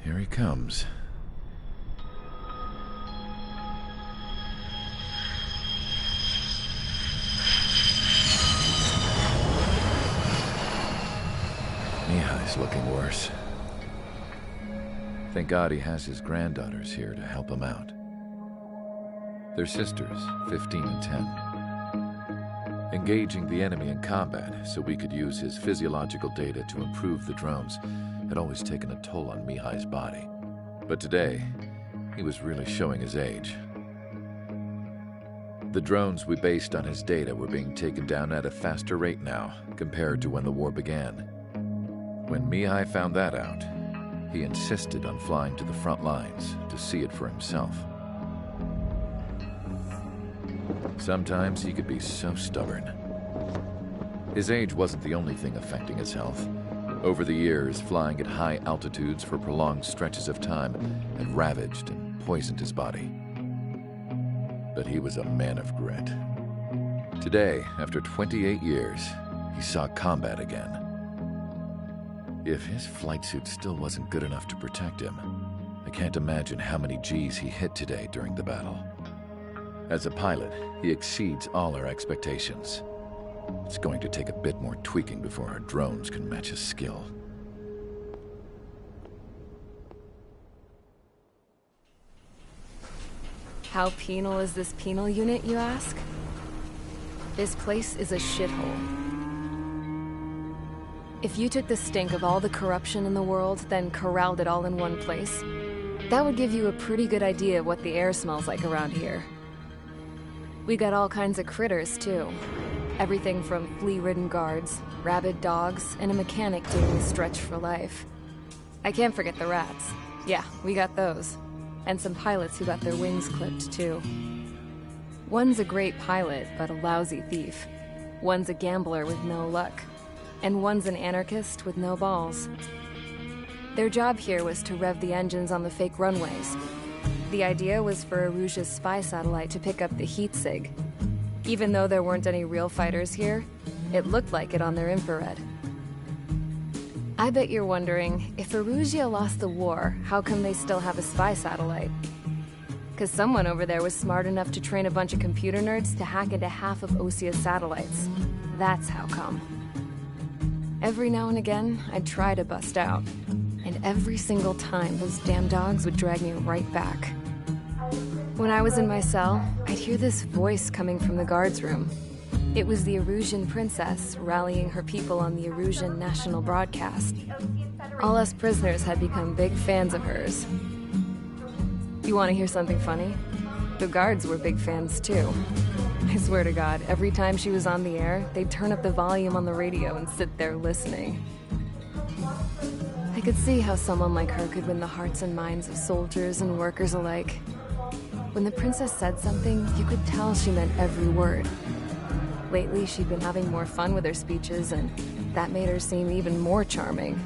Here he comes. Mihai's looking worse. Thank God he has his granddaughters here to help him out. They're sisters, 15 and 10. Engaging the enemy in combat so we could use his physiological data to improve the drones had always taken a toll on Mihai's body. But today, he was really showing his age. The drones we based on his data were being taken down at a faster rate now compared to when the war began. When Mihai found that out, he insisted on flying to the front lines to see it for himself. Sometimes he could be so stubborn. His age wasn't the only thing affecting his health. Over the years, flying at high altitudes for prolonged stretches of time had ravaged and poisoned his body. But he was a man of grit. Today, after 28 years, he saw combat again. If his flight suit still wasn't good enough to protect him, I can't imagine how many G's he hit today during the battle. As a pilot, he exceeds all our expectations. It's going to take a bit more tweaking before our drones can match his skill. How penal is this penal unit, you ask? This place is a shithole. If you took the stink of all the corruption in the world, then corralled it all in one place, that would give you a pretty good idea of what the air smells like around here. We got all kinds of critters, too. Everything from flea-ridden guards, rabid dogs, and a mechanic doing the stretch for life. I can't forget the rats. Yeah, we got those. And some pilots who got their wings clipped, too. One's a great pilot, but a lousy thief. One's a gambler with no luck. And one's an anarchist with no balls. Their job here was to rev the engines on the fake runways. The idea was for Erusia's spy satellite to pick up the heat sig. Even though there weren't any real fighters here, it looked like it on their infrared. I bet you're wondering, if Erusia lost the war, how come they still have a spy satellite? Because someone over there was smart enough to train a bunch of computer nerds to hack into half of Osia's satellites. That's how come. Every now and again, I'd try to bust out. And every single time, those damn dogs would drag me right back. When I was in my cell, I'd hear this voice coming from the guards room. It was the Erusian princess rallying her people on the Erusian national broadcast. All us prisoners had become big fans of hers. You want to hear something funny? The guards were big fans too. I swear to God, every time she was on the air, they'd turn up the volume on the radio and sit there listening. I could see how someone like her could win the hearts and minds of soldiers and workers alike. When the princess said something, you could tell she meant every word. Lately, she'd been having more fun with her speeches, and that made her seem even more charming.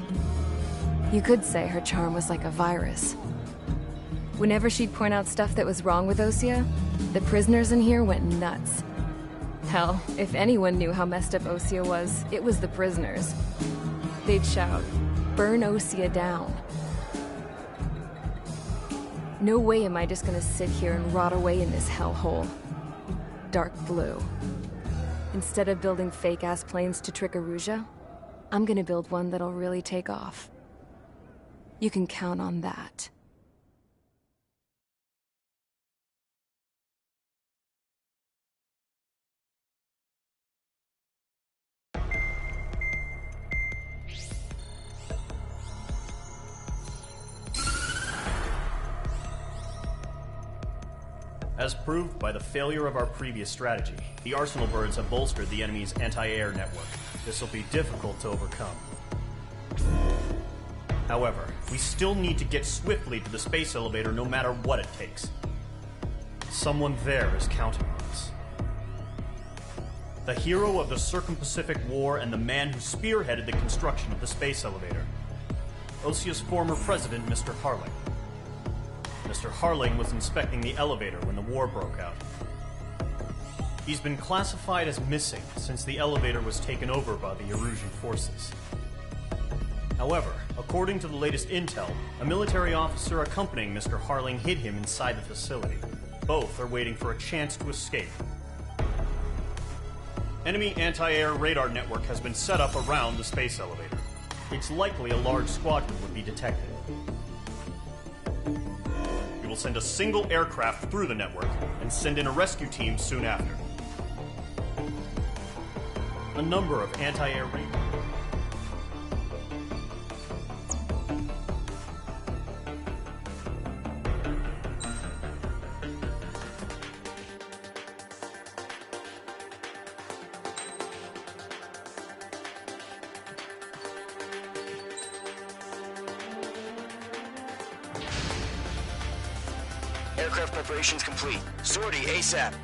You could say her charm was like a virus. Whenever she'd point out stuff that was wrong with Osia, the prisoners in here went nuts. Hell, if anyone knew how messed up Osia was, it was the prisoners. They'd shout, "Burn Osia down." No way am I just gonna sit here and rot away in this hellhole. Dark blue. Instead of building fake-ass planes to trick Erusia, I'm gonna build one that'll really take off. You can count on that. As proved by the failure of our previous strategy, the Arsenal birds have bolstered the enemy's anti-air network. This will be difficult to overcome. However, we still need to get swiftly to the space elevator no matter what it takes. Someone there is counting on us. The hero of the Circum-Pacific War and the man who spearheaded the construction of the space elevator. Osia's former president, Mr. Harling. Mr. Harling was inspecting the elevator when the war broke out. He's been classified as missing since the elevator was taken over by the Erusian forces. However, according to the latest intel, a military officer accompanying Mr. Harling hid him inside the facility. Both are waiting for a chance to escape. Enemy anti-air radar network has been set up around the space elevator. It's likely a large squadron would be detected. We will send a single aircraft through the network and send in a rescue team soon after. A number of anti-air radar. Aircraft preparations complete. Sortie ASAP.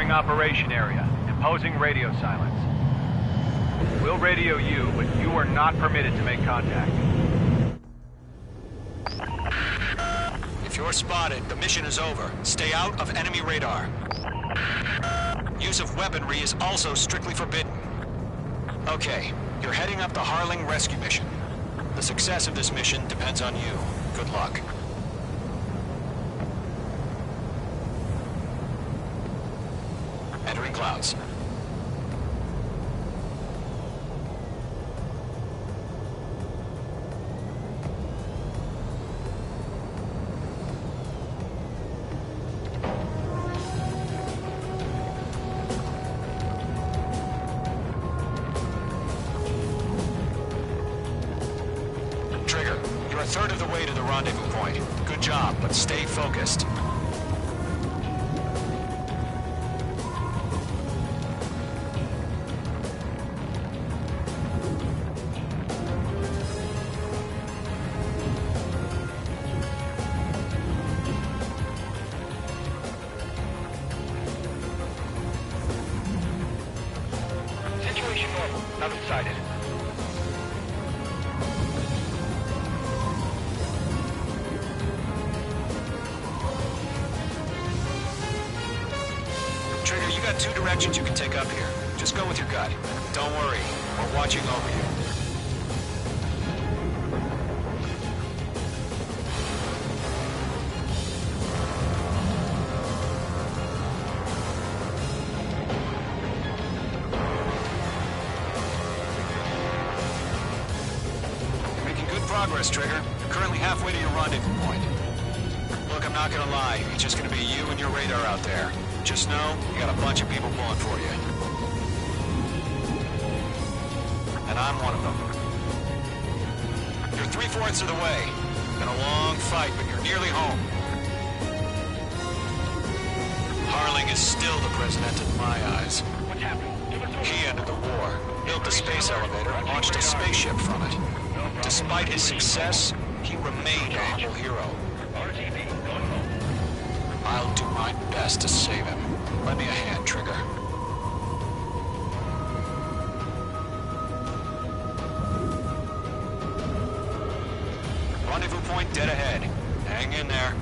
Entering operation area. Imposing radio silence. We'll radio you, but you are not permitted to make contact. If you're spotted, the mission is over. Stay out of enemy radar. Use of weaponry is also strictly forbidden. Okay, you're heading up the Harling rescue mission. The success of this mission depends on you. Good luck. Entering clouds. Trigger, you're a third of the way to the rendezvous point. Good job, but stay focused. Situation normal. Nothing sighted. Trigger, you got two directions you can take up here. Just go with your gut. Don't worry, we're watching over you. You're making good progress, Trigger. You're currently halfway to your rendezvous point. Look, I'm not gonna lie. It's just gonna be you and your radar out there. Just know, you got a bunch of people pulling for you. And I'm one of them. You're 3/4 of the way. Been a long fight, but you're nearly home. Harling is still the president in my eyes. What's happening? He ended the war, built the space elevator, and launched a spaceship from it. Despite his success, he remained a humble hero. I'll do my best to save him. Lend me a hand, Trigger. Rendezvous point dead ahead. Hang in there.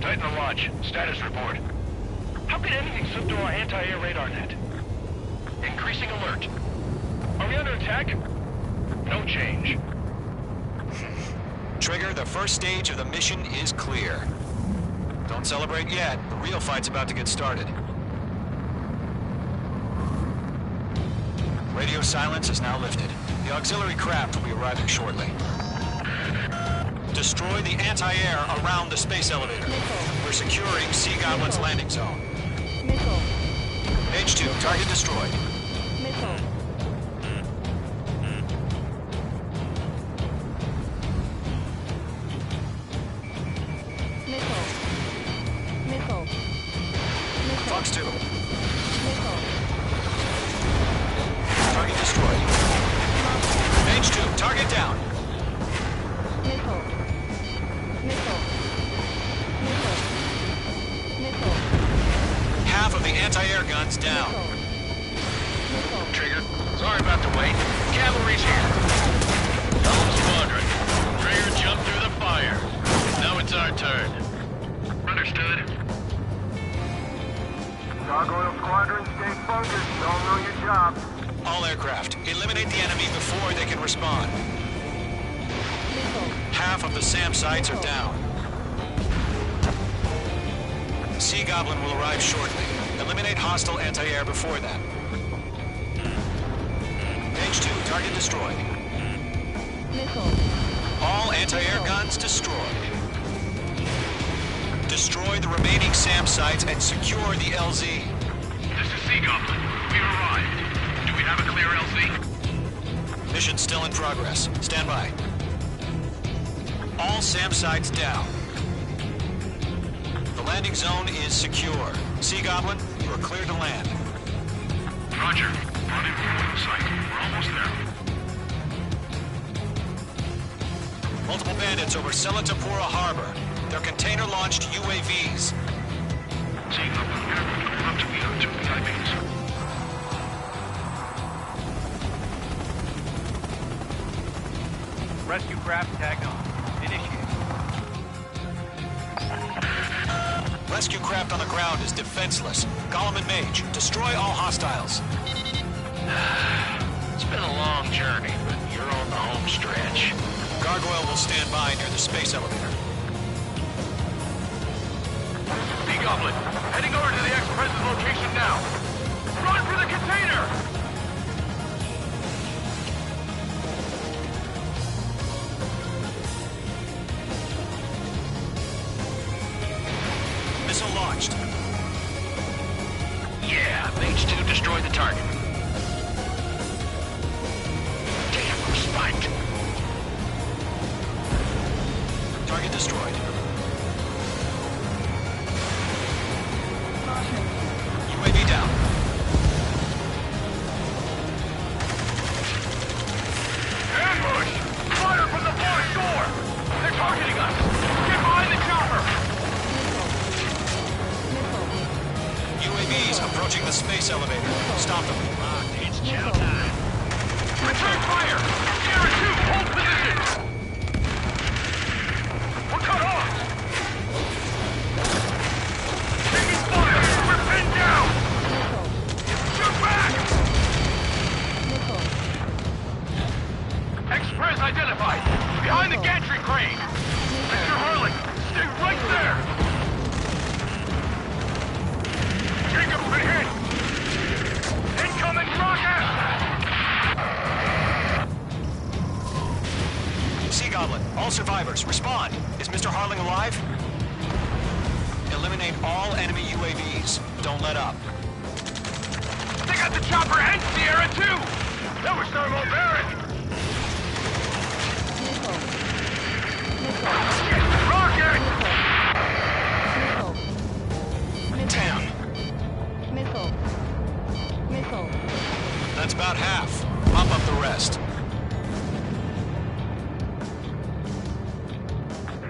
Titan launch. Status report. How could anything slip through our anti-air radar net? Increasing alert. Are we under attack? No change. Trigger, the first stage of the mission is clear. Don't celebrate yet. The real fight's about to get started. Radio silence is now lifted. The auxiliary craft will be arriving shortly. Destroy the anti-air around the space elevator. We're securing Sea Goblin's landing zone. H2, target destroyed. Fox 2. Target destroyed. H2, target down. Half of the anti-air guns down. Trigger, sorry about the wait. Cavalry's here. Tell them squadron. Trigger jumped through the fire. Now it's our turn. Understood. Gargoyle Squadron, stay focused. You all know your job. All aircraft, eliminate the enemy before they can respond. Half of the SAM sites are down. Sea Goblin will arrive shortly. Eliminate hostile anti-air before then. H2, target destroyed. All anti-air guns destroyed. destroy the remaining SAM sites and secure the LZ. This is Sea Goblin. We arrived. Do we have a clear LZ? Mission still in progress. Stand by. All SAM sites down. The landing zone is secure. Sea Goblin, you are clear to land. Roger. Running for the site. We're almost there. Multiple bandits over Selatapura Harbor. They're container-launched UAVs. Sea Goblin, we're up to the other two VIPs. Rescue craft tagged on. Initiate. Rescue craft on the ground is defenseless. Gollum and Mage, destroy all hostiles. It's been a long journey, but you're on the home stretch. Gargoyle will stand by near the space elevator. Sea Goblin, heading over to the Express's location now. Run for the container! Missile launched. Yeah, Mage 2 destroy the target. Damn, we're spiked. Target destroyed. UAV down. Ambush! Fire from the forward door! They're targeting us! Get behind the chopper! UAVs approaching the space elevator. Stop them. It's chow time. Return fire! Sierra 2, hold position! We're cut off! Taking fire! We're pinned down! Shoot back! Express identified! Behind the gantry crane! Mr. Hurley, stay right there! Jacob's been hit! Incoming rocket! Sea Goblin, all survivors, respond. Is Mr. Harling alive? Eliminate all enemy UAVs. Don't let up. They got the chopper and Sierra too! That was thermobaric! Rocket! Damn. That's about half. Mop up the rest.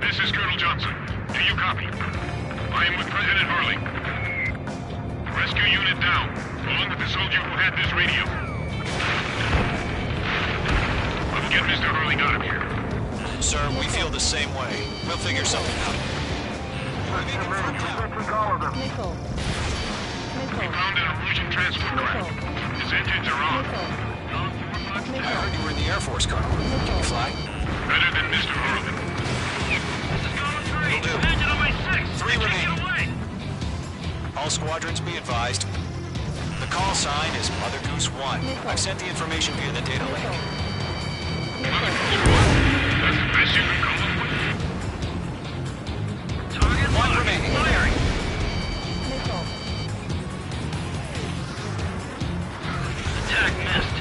This is Colonel Johnson. Do you copy? I am with President Harling. Rescue unit down, along with the soldier who had this radio. Let's get Mr. Harling out of here. Sir, we feel the same way. We'll figure something out. We found an Erusian transport craft. His engines are on. I heard you were in the Air Force, Colonel. Can you fly? Better than Mr. Harling. Will do. Engine on my 6! 3 remain. Get away! All squadrons be advised. The call sign is Mother Goose 1. I've sent the information via the data link. Mother Goose 1. That's the best you can come up with. Target 1 remaining. Firing! Attack missed.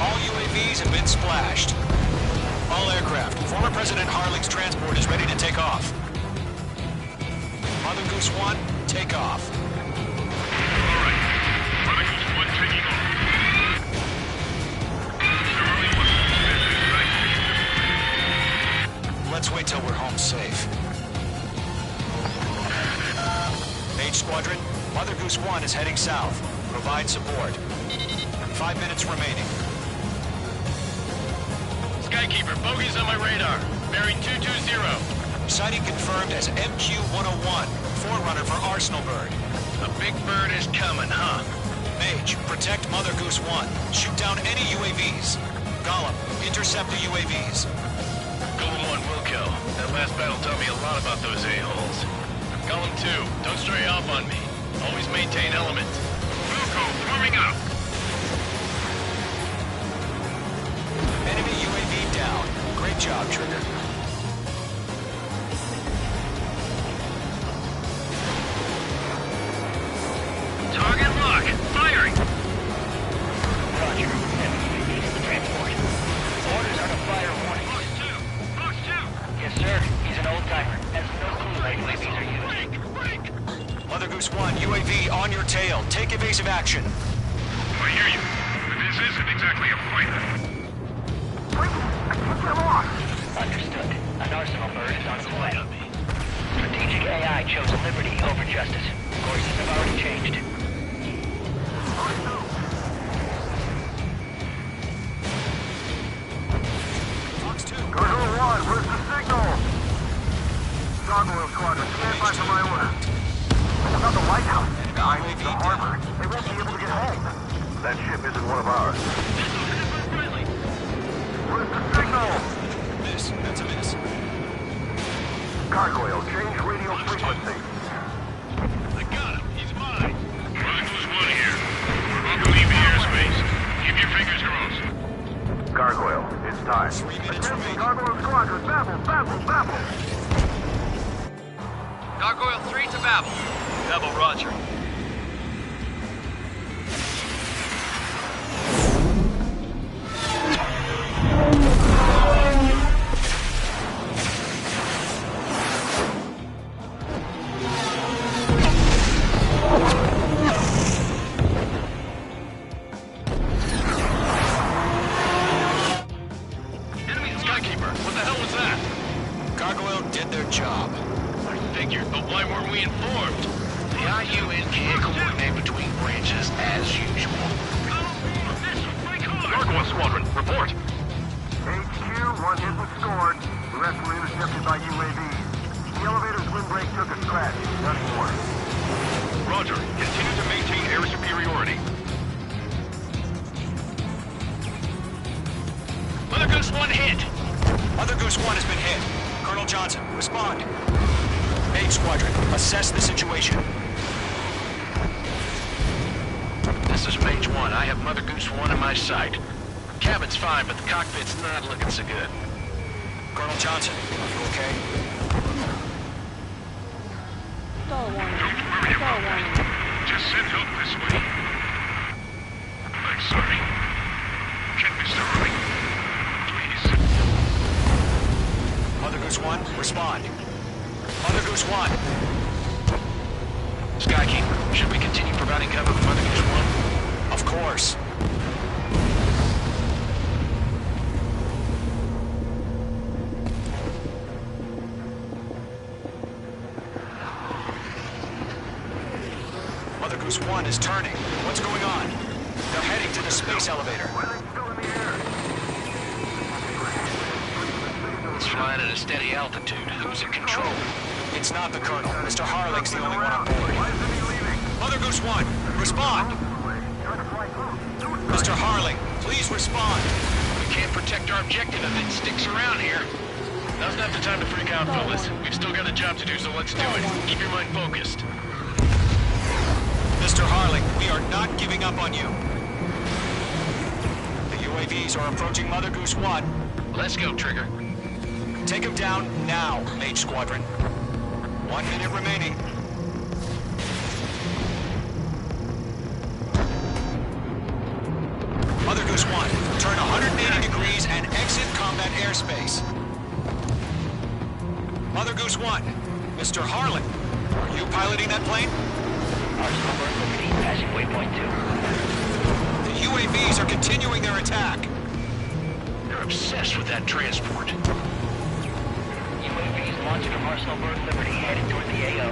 All UAVs have been splashed. All aircraft. Former President Harling's transport is ready to take off. Mother Goose 1, take off. All right. Mother Goose 1 taking off. Mr. Harling wants to spend his night. Let's wait till we're home safe. Mage Squadron, Mother Goose 1 is heading south. Provide support. 5 minutes remaining. Skykeeper, bogeys on my radar. Bearing 220. Sighting confirmed as MQ-101, forerunner for Arsenal Bird. A big bird is coming, huh? Mage, protect Mother Goose 1. Shoot down any UAVs. Gollum, intercept the UAVs. Golem 1 will kill. That last battle taught me a lot about those a-holes. Golem 2, don't stray off on me. Always maintain element. Wilco, warming up. evasive action. I hear you, but this isn't exactly a fighter. I can't get him off. Understood. An arsenal bird is on its way. Strategic AI chose liberty over justice. Courses have already changed. Gargoyle 1, where's the signal? Gargoyle Squadron, stand by for my order. What about the lighthouse? I need the harbor. They won't be able to get home. That ship isn't one of ours. Where's the signal? Miss. That's a miss. Gargoyle, change radio frequency. I got him. He's mine. Chronicles 1 here. We're about to leave the airspace. Keep your fingers crossed. Gargoyle, it's time. Attention, Gargoyle Squadron, babble, babble, babble. Gargoyle 3 to Babel. Babel, roger. Enemy Skykeeper, what the hell was that? Gargoyle did their job. I figured, but why weren't we informed? The IUN can't coordinate between branches as usual. Gargoyle Squadron, report. HQ, one hit was scored. The rest were intercepted by UAVs. The elevator's windbreak took a scratch. Nothing more. Roger, continue to maintain air superiority. Mother Goose 1 hit. Mother Goose 1 has been hit. Colonel Johnson, respond. Mage Squadron, assess the situation. This is Mage 1. I have Mother Goose 1 in my sight. Cabin's fine, but the cockpit's not looking so good. Colonel Johnson, are you okay? Just send help this way. I'm sorry. Get Mr. Hurley. Please. Mother Goose 1, respond. Mother Goose 1. Skykeeper, should we continue providing cover for Mother Goose 1? Of course. Mother Goose 1 is turning. What's going on? They're heading to the space elevator. It's flying at a steady altitude. Who's in control? It's not the Colonel. Mr. Harling's the only one on board. Mother Goose 1, respond! Mr. Harling, please respond! We can't protect our objective if it sticks around here. Now's not the time to freak out, fellas. We've still got a job to do, so let's do it. Keep your mind focused. Mr. Harling, we are not giving up on you. The UAVs are approaching Mother Goose 1. Let's go, Trigger. Take him down now, Mage Squadron. 1 minute remaining. Mother Goose 1, turn 180 degrees and exit combat airspace. Mother Goose 1, Mr. Harling, are you piloting that plane? Arsenal Bird Liberty, passing waypoint 2. The UAVs are continuing their attack. They're obsessed with that transport. UAVs launching from Arsenal Bird Liberty, heading toward the AO.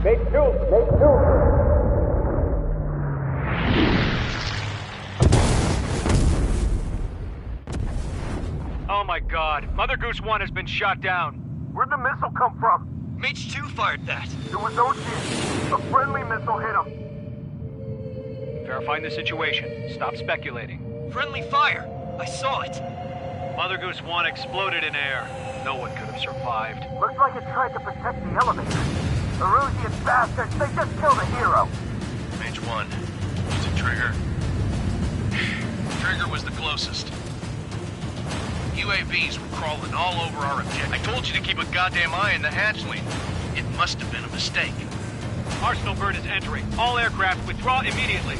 Make two. Oh my god, Mother Goose 1 has been shot down. Where'd the missile come from? Mage 2 fired that. It was Ocean. A friendly missile hit him. Verifying the situation. Stop speculating. Friendly fire! I saw it! Mother Goose 1 exploded in air. No one could have survived. Looks like it tried to protect the elevator. The Rusian bastards, they just killed a hero. Mage 1. Was it Trigger? Trigger was the closest. UAVs were crawling all over our objective. I told you to keep a goddamn eye on the hatchling. It must have been a mistake. Arsenal Bird is entering. All aircraft withdraw immediately.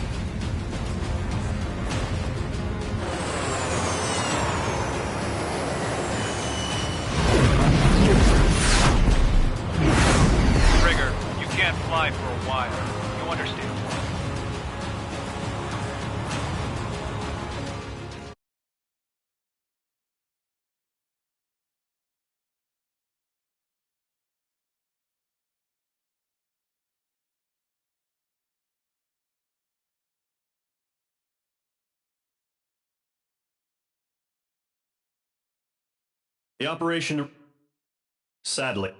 Trigger, you can't fly. fly for a while. You understand? The operation... Sadly.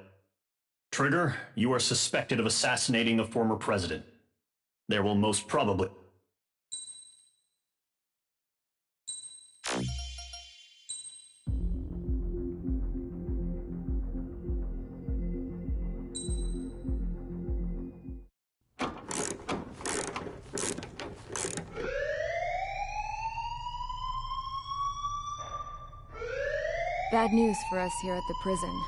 Trigger, you are suspected of assassinating the former president. There will most probably... Bad news for us here at the prison.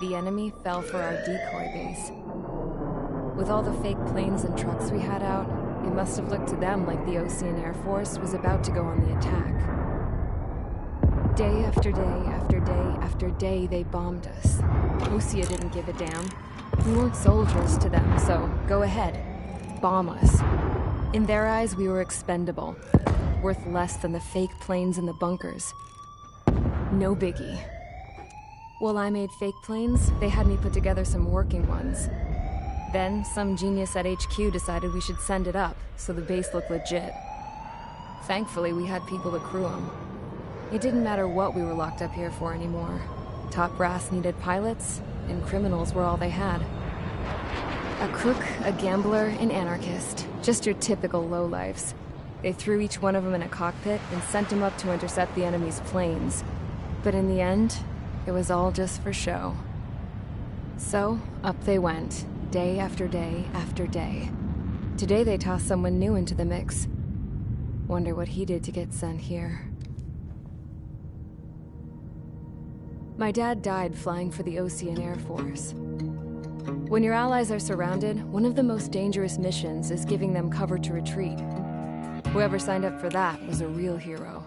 The enemy fell for our decoy base. With all the fake planes and trucks we had out, it must have looked to them like the Ocean Air Force was about to go on the attack. Day after day after day after day, they bombed us. Osea didn't give a damn. We weren't soldiers to them, so go ahead. Bomb us. In their eyes, we were expendable. Worth less than the fake planes in the bunkers. No biggie. While I made fake planes, they had me put together some working ones. Then, some genius at HQ decided we should send it up, so the base looked legit. Thankfully, we had people to crew them. It didn't matter what we were locked up here for anymore. Top brass needed pilots, and criminals were all they had. A crook, a gambler, an anarchist. Just your typical lowlifes. They threw each one of them in a cockpit and sent them up to intercept the enemy's planes. But in the end, it was all just for show. So, up they went, day after day after day. Today they tossed someone new into the mix. Wonder what he did to get sent here. My dad died flying for the Ocean Air Force. When your allies are surrounded, one of the most dangerous missions is giving them cover to retreat. Whoever signed up for that was a real hero.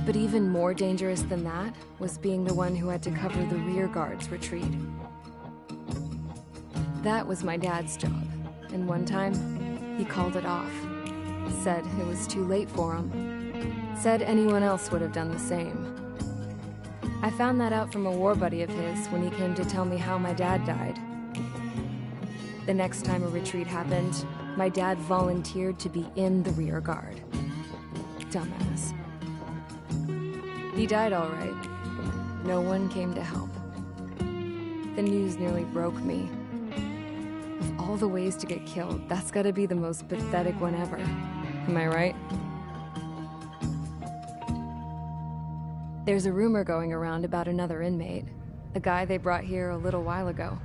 But even more dangerous than that was being the one who had to cover the rear guard's retreat. That was my dad's job, and one time, he called it off. Said it was too late for him. Said anyone else would have done the same. I found that out from a war buddy of his when he came to tell me how my dad died. The next time a retreat happened, my dad volunteered to be in the rear guard. Dumbass. He died all right. No one came to help. The news nearly broke me. Of all the ways to get killed, that's gotta be the most pathetic one ever. Am I right? There's a rumor going around about another inmate. A guy they brought here a little while ago.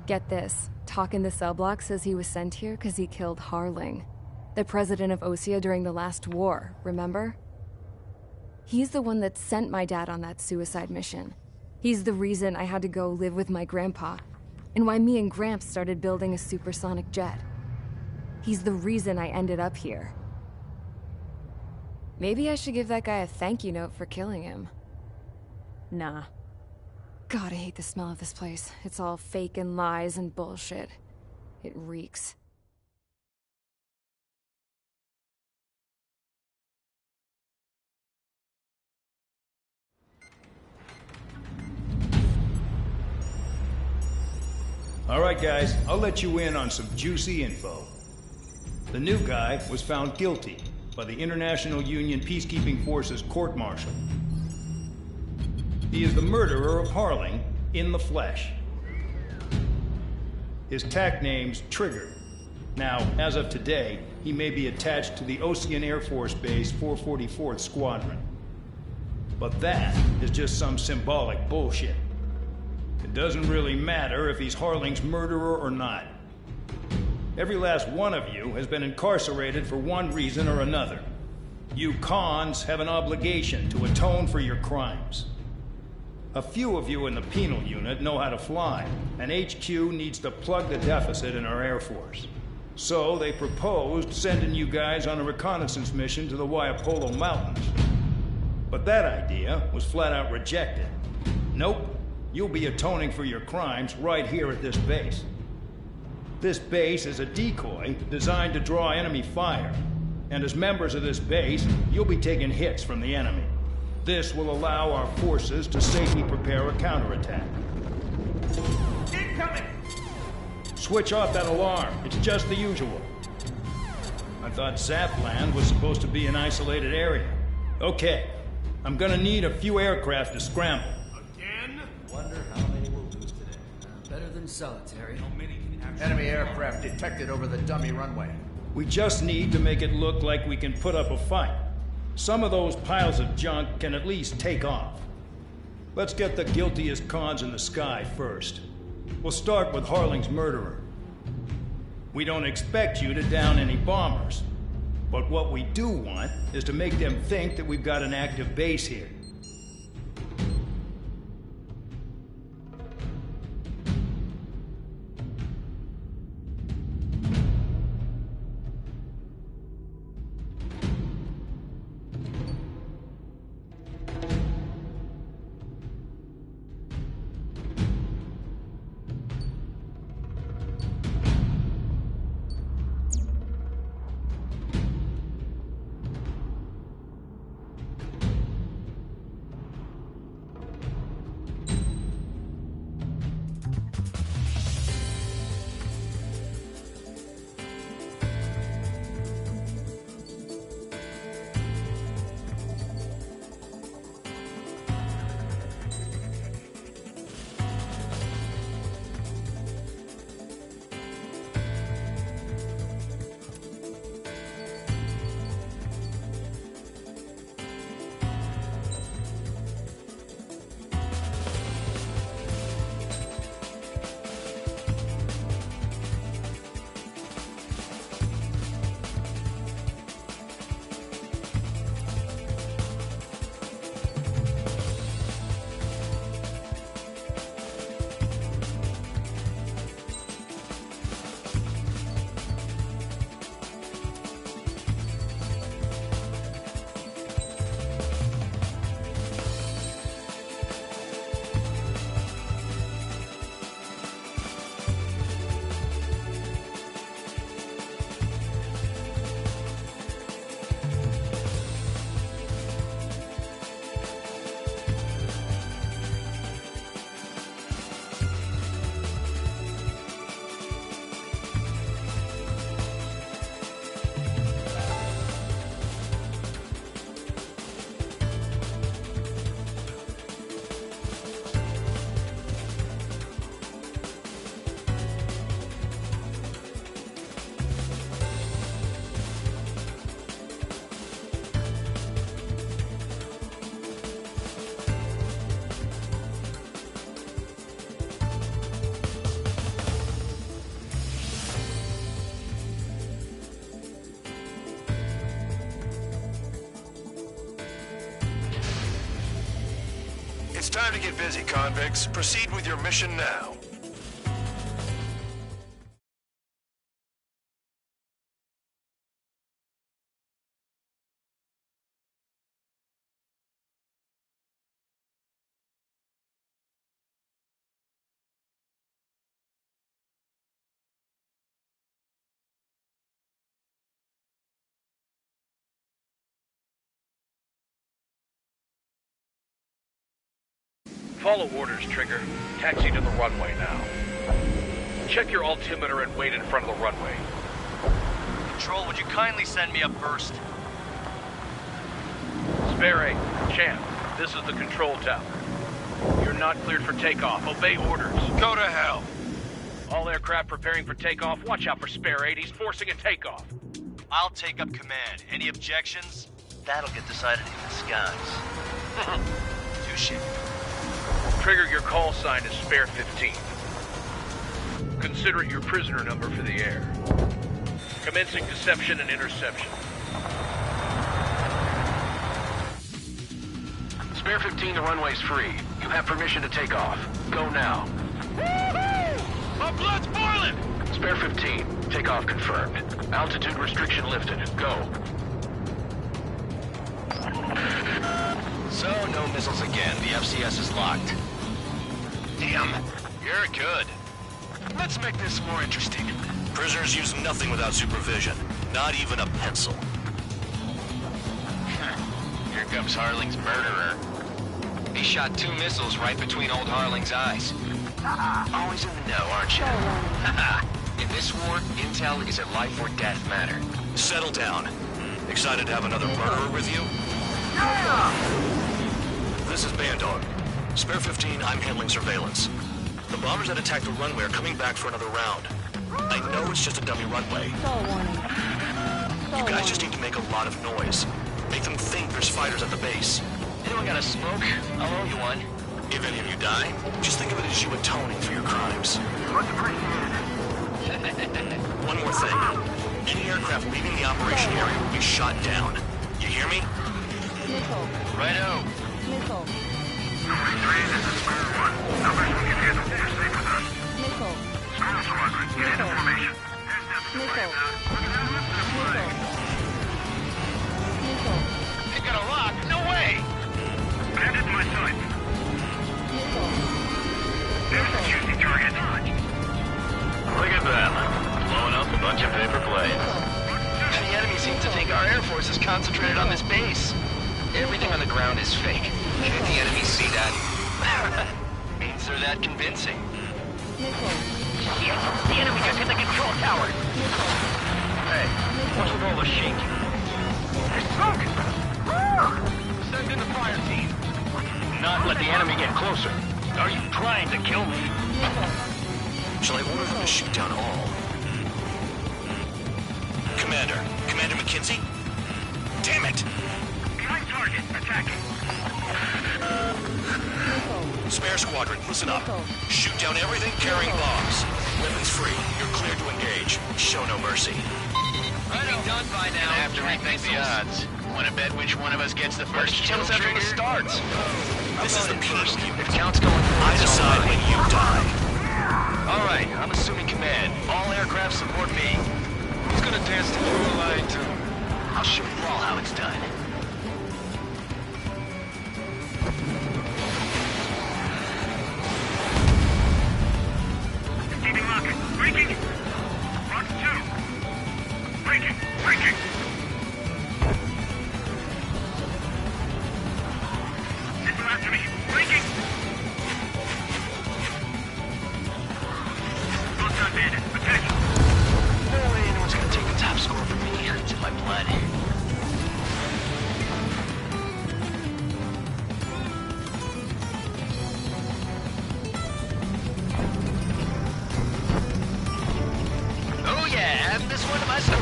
Get this, talk in the cell block says he was sent here because he killed Harling, the president of Osea during the last war, remember? He's the one that sent my dad on that suicide mission. He's the reason I had to go live with my grandpa, and why me and Gramps started building a supersonic jet. He's the reason I ended up here. Maybe I should give that guy a thank you note for killing him. Nah. God, I hate the smell of this place. It's all fake and lies and bullshit. It reeks. All right, guys, I'll let you in on some juicy info. The new guy was found guilty by the International Union Peacekeeping Forces court-martial. He is the murderer of Harling in the flesh. His tack name's Trigger. Now, as of today, he may be attached to the Ocean Air Force Base 444th Squadron. But that is just some symbolic bullshit. It doesn't really matter if he's Harling's murderer or not. Every last one of you has been incarcerated for one reason or another. You cons have an obligation to atone for your crimes. A few of you in the penal unit know how to fly, and HQ needs to plug the deficit in our Air Force. So they proposed sending you guys on a reconnaissance mission to the Waiapolo Mountains. But that idea was flat out rejected. Nope. You'll be atoning for your crimes right here at this base. This base is a decoy designed to draw enemy fire. And as members of this base, you'll be taking hits from the enemy. This will allow our forces to safely prepare a counterattack. Incoming! Switch off that alarm. It's just the usual. I thought Zapland was supposed to be an isolated area. Okay. I'm gonna need a few aircraft to scramble. Again? Wonder how many we'll lose today. Better than solitary. Enemy aircraft detected over the dummy runway. We just need to make it look like we can put up a fight. Some of those piles of junk can at least take off. Let's get the guiltiest cons in the sky first. We'll start with Harling's murderer. We don't expect you to down any bombers. But what we do want is to make them think that we've got an active base here. It's time to get busy, convicts. Proceed with your mission now. Follow orders, Trigger. Taxi to the runway now. Check your altimeter and wait in front of the runway. Control, would you kindly send me up first? Spare 8, Champ, this is the control tower. You're not cleared for takeoff. Obey orders. Go to hell. All aircraft preparing for takeoff. Watch out for Spare 8. He's forcing a takeoff. I'll take up command. Any objections? That'll get decided in the skies. Touche. Trigger, your call sign is Spare 15. Consider it your prisoner number for the air. Commencing deception and interception. Spare 15, the runway's free. You have permission to take off. Go now. Woohoo! My blood's boiling! Spare 15, takeoff confirmed. Altitude restriction lifted. Go. So, no missiles again. The FCS is locked. Damn, you're good. Let's make this more interesting. Prisoners use nothing without supervision. Not even a pencil. Here comes Harling's murderer. He shot 2 missiles right between old Harling's eyes. Always in the know, aren't you? In this war, intel is a life or death matter. Settle down. Excited to have another murderer with you? This is Bandog. Spare 15, I'm handling surveillance. The bombers that attacked the runway are coming back for another round. I know it's just a dummy runway. You guys just need to make a lot of noise. Make them think there's fighters at the base. Anyone got a smoke? I'll owe you one. If any of you die, just think of it as you atoning for your crimes. Much appreciated. One more thing. Any aircraft leaving the operation area will be shot down. You hear me? Missile. Righto. Missile. Number 3, this is Square 1. Numbers will get handled. You're safe with us. Missile. Squirrel Squadron, get into formation. Missile. Missile. Missile. They got a lock? No way! Bandit in my sight. Missile. There's a juicy target. Look at them. Blowing up a bunch of paper planes. The enemy seems to think our Air Force is concentrated on this base. Everything on the ground is fake. Can't the enemy see that? Means they're that convincing. Yes, the enemy just hit the control tower. Hey, what's with all the shaking? There's smoke! Send in the fire team. Not let the enemy get closer. Are you trying to kill me? Shall I order them to shoot down all? Commander McKinsey? Damn it! Behind target, attacking. Spare squadron, listen up. Shoot down everything carrying bombs. Weapons free. You're cleared to engage. Show no mercy. Right done by now. And after we think the odds, wanna bet which one of us gets the first Tell us after it starts. This is the peace unit. If count's going forward, I decide when you die. All right, I'm assuming command. All aircraft support me. Who's gonna dance to your line too? I'll show you all how it's done. Keeping lock. Breaking. Rock 2. Breaking. Breaking. Missile after me. Breaking. Well done, Bandit. Attacking. No way anyone's gonna take the top score from me. It's in my blood. Oh yeah, add this one to my score.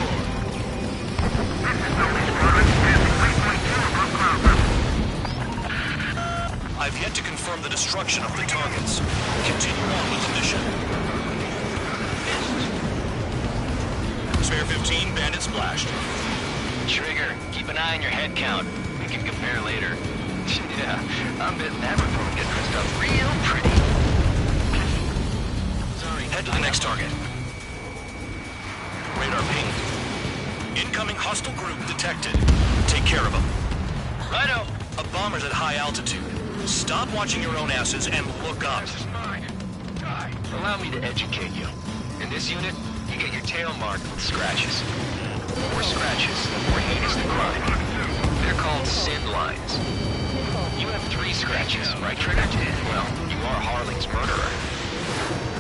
I've yet to confirm the destruction of the targets. Continue on with the mission. Spare 15, bandit splashed. Trigger, keep an eye on your head count. We can compare later. Yeah, I'm betting that we're going to get dressed up real pretty. Sorry. Head to the next target. Radar ping. Incoming hostile group detected. Take care of them. Righto. A bomber's at high altitude. Stop watching your own asses and look up. Allow me to educate you. In this unit, you get your tail marked with scratches. The more scratches, the more heinous the crime. They're called sin lines. You have 3 scratches, right, Trigger? Well, you are Harling's murderer.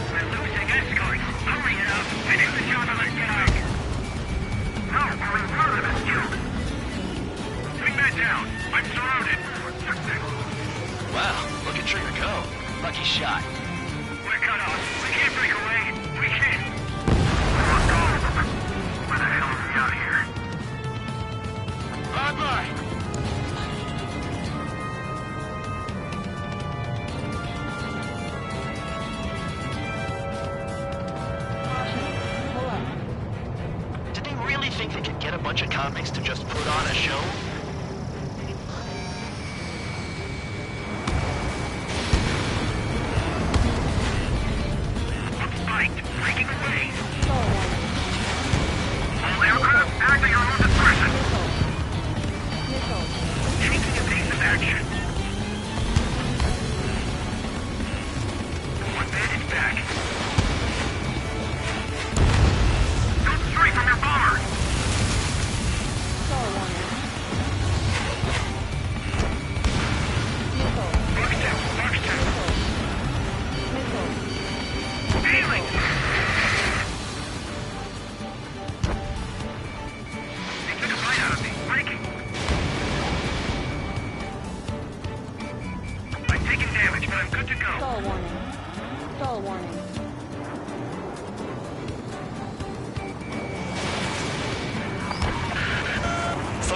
We're losing escorts. Hurry it up. Finish the job and let's get out. No, we're part of this job. Bring that down. I'm surrounded. Wow, look at Trigger go. Lucky shot. We're cut off. We can't break away. We can't. Lost all of them. Where the hell are we out of here? Bye-bye. Did they really think they could get a bunch of convicts to just put on a show? Breaking away. All aircraft, acting on dispersion. Taking evasive action. One bandit back.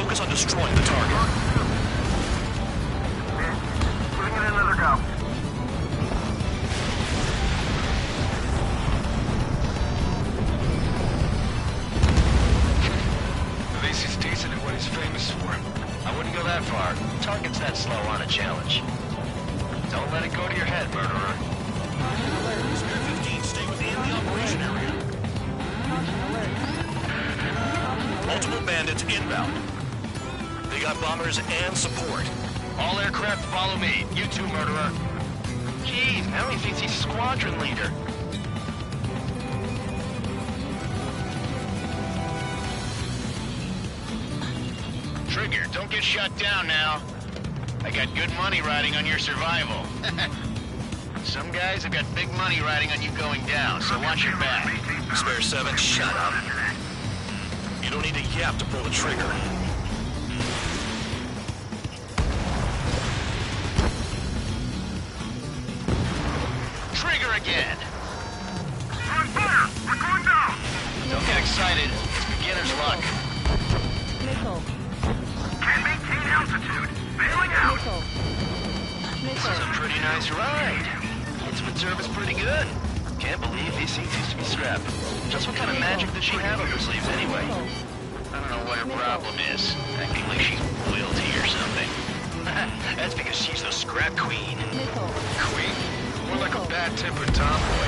Focus on destroying the target. Giving it another go. At least he's decent at what he's famous for. I wouldn't go that far. Target's that slow on a challenge. Don't let it go to your head, murderer. Spare 15, stay within the operation area. Multiple bandits inbound. They got bombers and support. All aircraft follow me. You too, murderer. Jeez, now he thinks he's squadron leader. Trigger, don't get shut down now. I got good money riding on your survival. Some guys have got big money riding on you going down, so watch your back. Spare 7, shut up. You don't need a yap to pull the trigger. Trigger again. On fire! We're going down! Don't get excited. It's beginner's luck. Missile. Can't maintain altitude. Bailing out. This is a pretty nice ride. Instrument service pretty good. Can't believe these seats used to be scrapped. Just what kind of magic does she have up her sleeves anyway? I don't know what her problem is. Acting like she's royalty or something. That's because she's the scrap queen. Queen? More like a bad-tempered tomboy.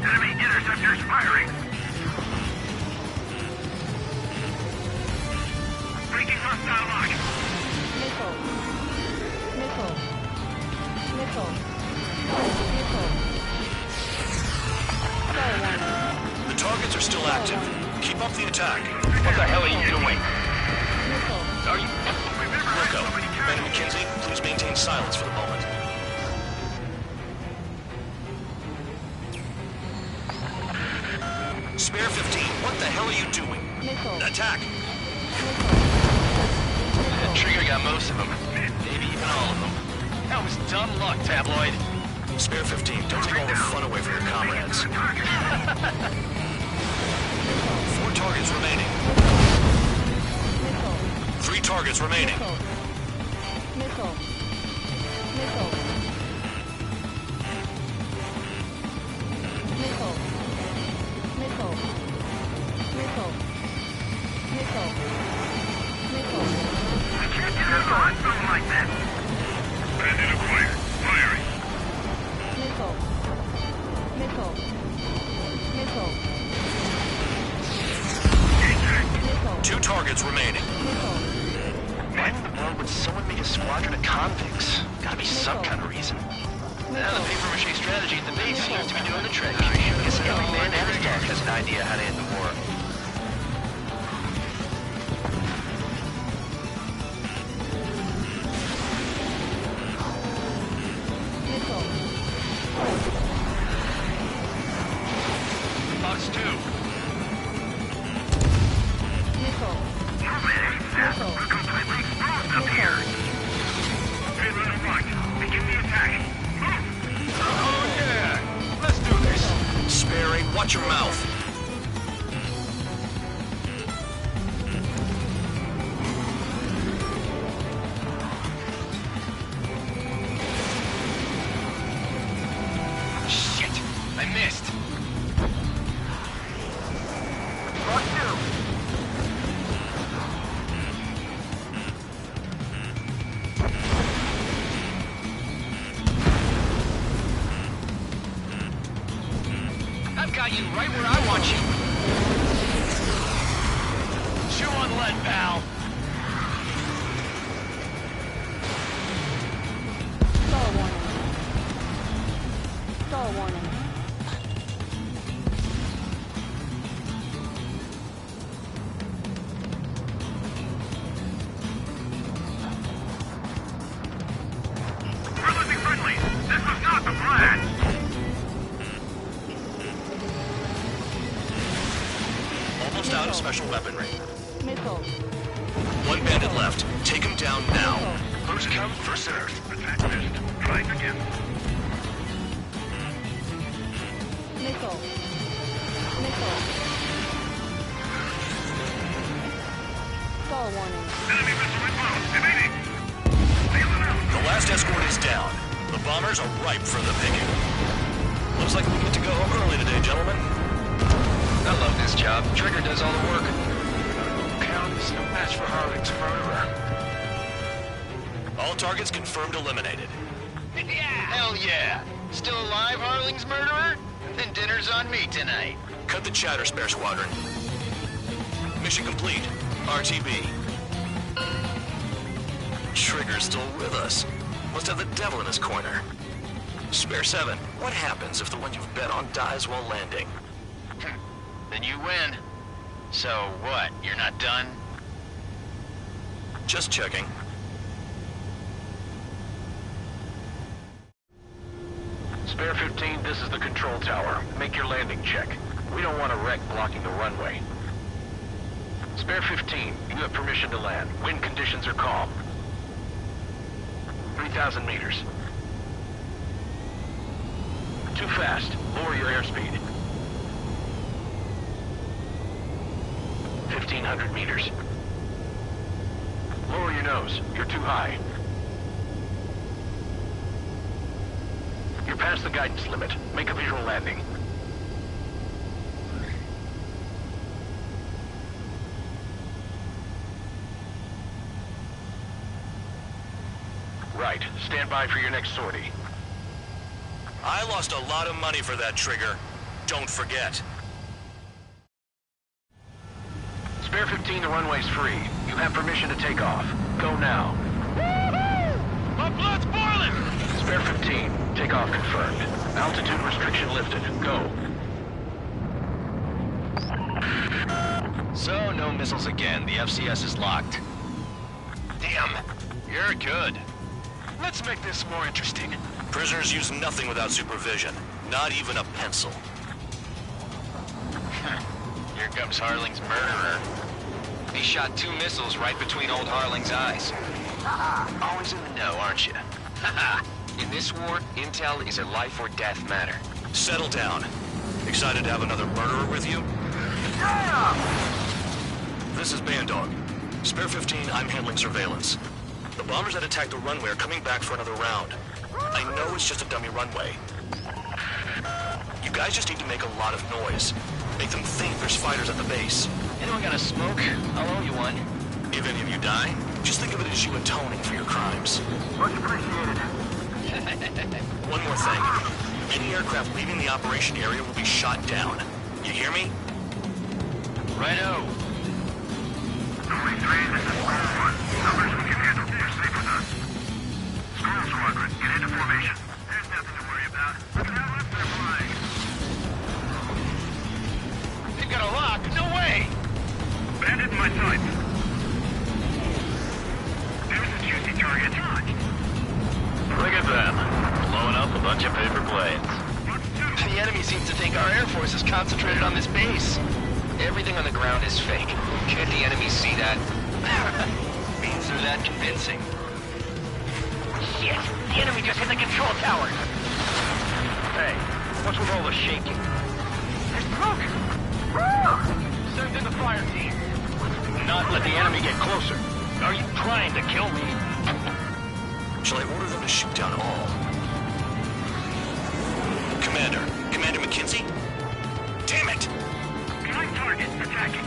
Enemy interceptors firing. Breaking hostile line. The targets are still active. Keep up the attack. What the hell are you doing? Are you... Wilco, Commander McKenzie, please maintain silence for the moment. Spare 15, what the hell are you doing? Attack! Trigger got most of them. Maybe even all of them. That was dumb luck, tabloid. Spare 15, don't take all the fun away from your comrades. 4 targets remaining. 3 targets remaining. Bandit acquired. Firing. 2 targets remaining. Why in the world would someone make a squadron of convicts? Gotta be some kind of reason. Now the paper-mache strategy at the base seems to be doing the trick. Guess every man and his dog has an idea how to end the war. Fox 2. We're completely exposed up here. Hey, little right. Begin the attack. Move! Oh yeah! Let's do this! Spare 8, watch your mouth. Shit! I missed! Fox 2. I've got you right where I want you. Chew on lead, pal. Star warning. We're losing friendlies. This was not the plan. Almost out of special weaponry. Missile. 1 bandit left. Take him down now. First come, first served. Attack missed. Trying again. Missile. Stall warning. The last escort is down. The bombers are ripe for the picking. Looks like we get to go home early today, gentlemen. I love this job. Trigger does all the work. Count is no match for Harling's murderer. All targets confirmed eliminated. Hell yeah! Still alive, Harling's murderer? Then dinner's on me tonight. Cut the chatter, Spare Squadron. Mission complete. RTB. Trigger's still with us. Must have the devil in his corner. Spare 7, what happens if the one you've bet on dies while landing? Then you win. So what, you're not done? Just checking. Spare 15, this is the control tower. Make your landing check. We don't want a wreck blocking the runway. Spare 15, you have permission to land. Wind conditions are calm. 3,000 meters. Too fast. Lower your airspeed. 1,500 meters. Lower your nose. You're too high. You're past the guidance limit. Make a visual landing. Right. Stand by for your next sortie. I lost a lot of money for that, Trigger. Don't forget. Spare 15, the runway's free. You have permission to take off. Go now. Woohoo! My blood's boiling! Spare 15, takeoff confirmed. Altitude restriction lifted. Go. So, no missiles again. The FCS is locked. Damn, you're good. Let's make this more interesting. Prisoners use nothing without supervision. Not even a pencil. Here comes Harling's murderer. He shot 2 missiles right between old Harling's eyes. Always in the know, aren't you? In this war, intel is a life or death matter. Settle down. Excited to have another murderer with you? Yeah! This is Bandog. Spare 15, I'm handling surveillance. The bombers that attacked the runway are coming back for another round. I know it's just a dummy runway. You guys just need to make a lot of noise. Make them think there's fighters at the base. Anyone got a smoke? I'll owe you one. If any of you die, just think of it as you atoning for your crimes. Much appreciated. One more thing. Any aircraft leaving the operation area will be shot down. You hear me? Righto. 23, this is Squall 1. Numbers we can handle. You're safe with us. Squall Squadron, get into formation. There's nothing to worry about. Look at how left they're flying. They've got a lock? No way! Bandit in my sights. There's a juicy target. Look at them. Blowing up a bunch of paper planes. The enemy seems to think our Air Force is concentrated on this base. Everything on the ground is fake. Can't the enemy see that? Means they're that convincing. Shit! The enemy just hit the control tower! Hey, what's with all the shaking? There's smoke! Send in the fire team. Not let the enemy get closer. Are you trying to kill me? Shall I order them to shoot down all? Commander McKinsey? Damn it! Behind target, attacking.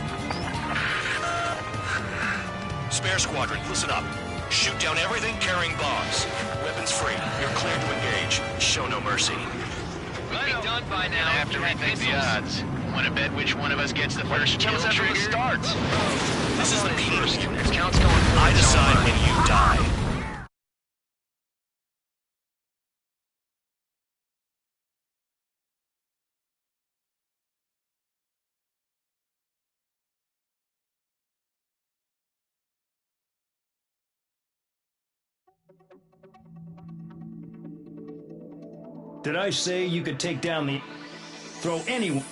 Spare Squadron, listen up. Shoot down everything carrying bombs. Weapons free. You're cleared to engage. Show no mercy. We'll be done by now. I have to rethink the odds. Want to bet which one of us gets the first kill after it starts? This is the first. meeting. This count's going for I decide when you die. Did I say you could take down the... throw anyone...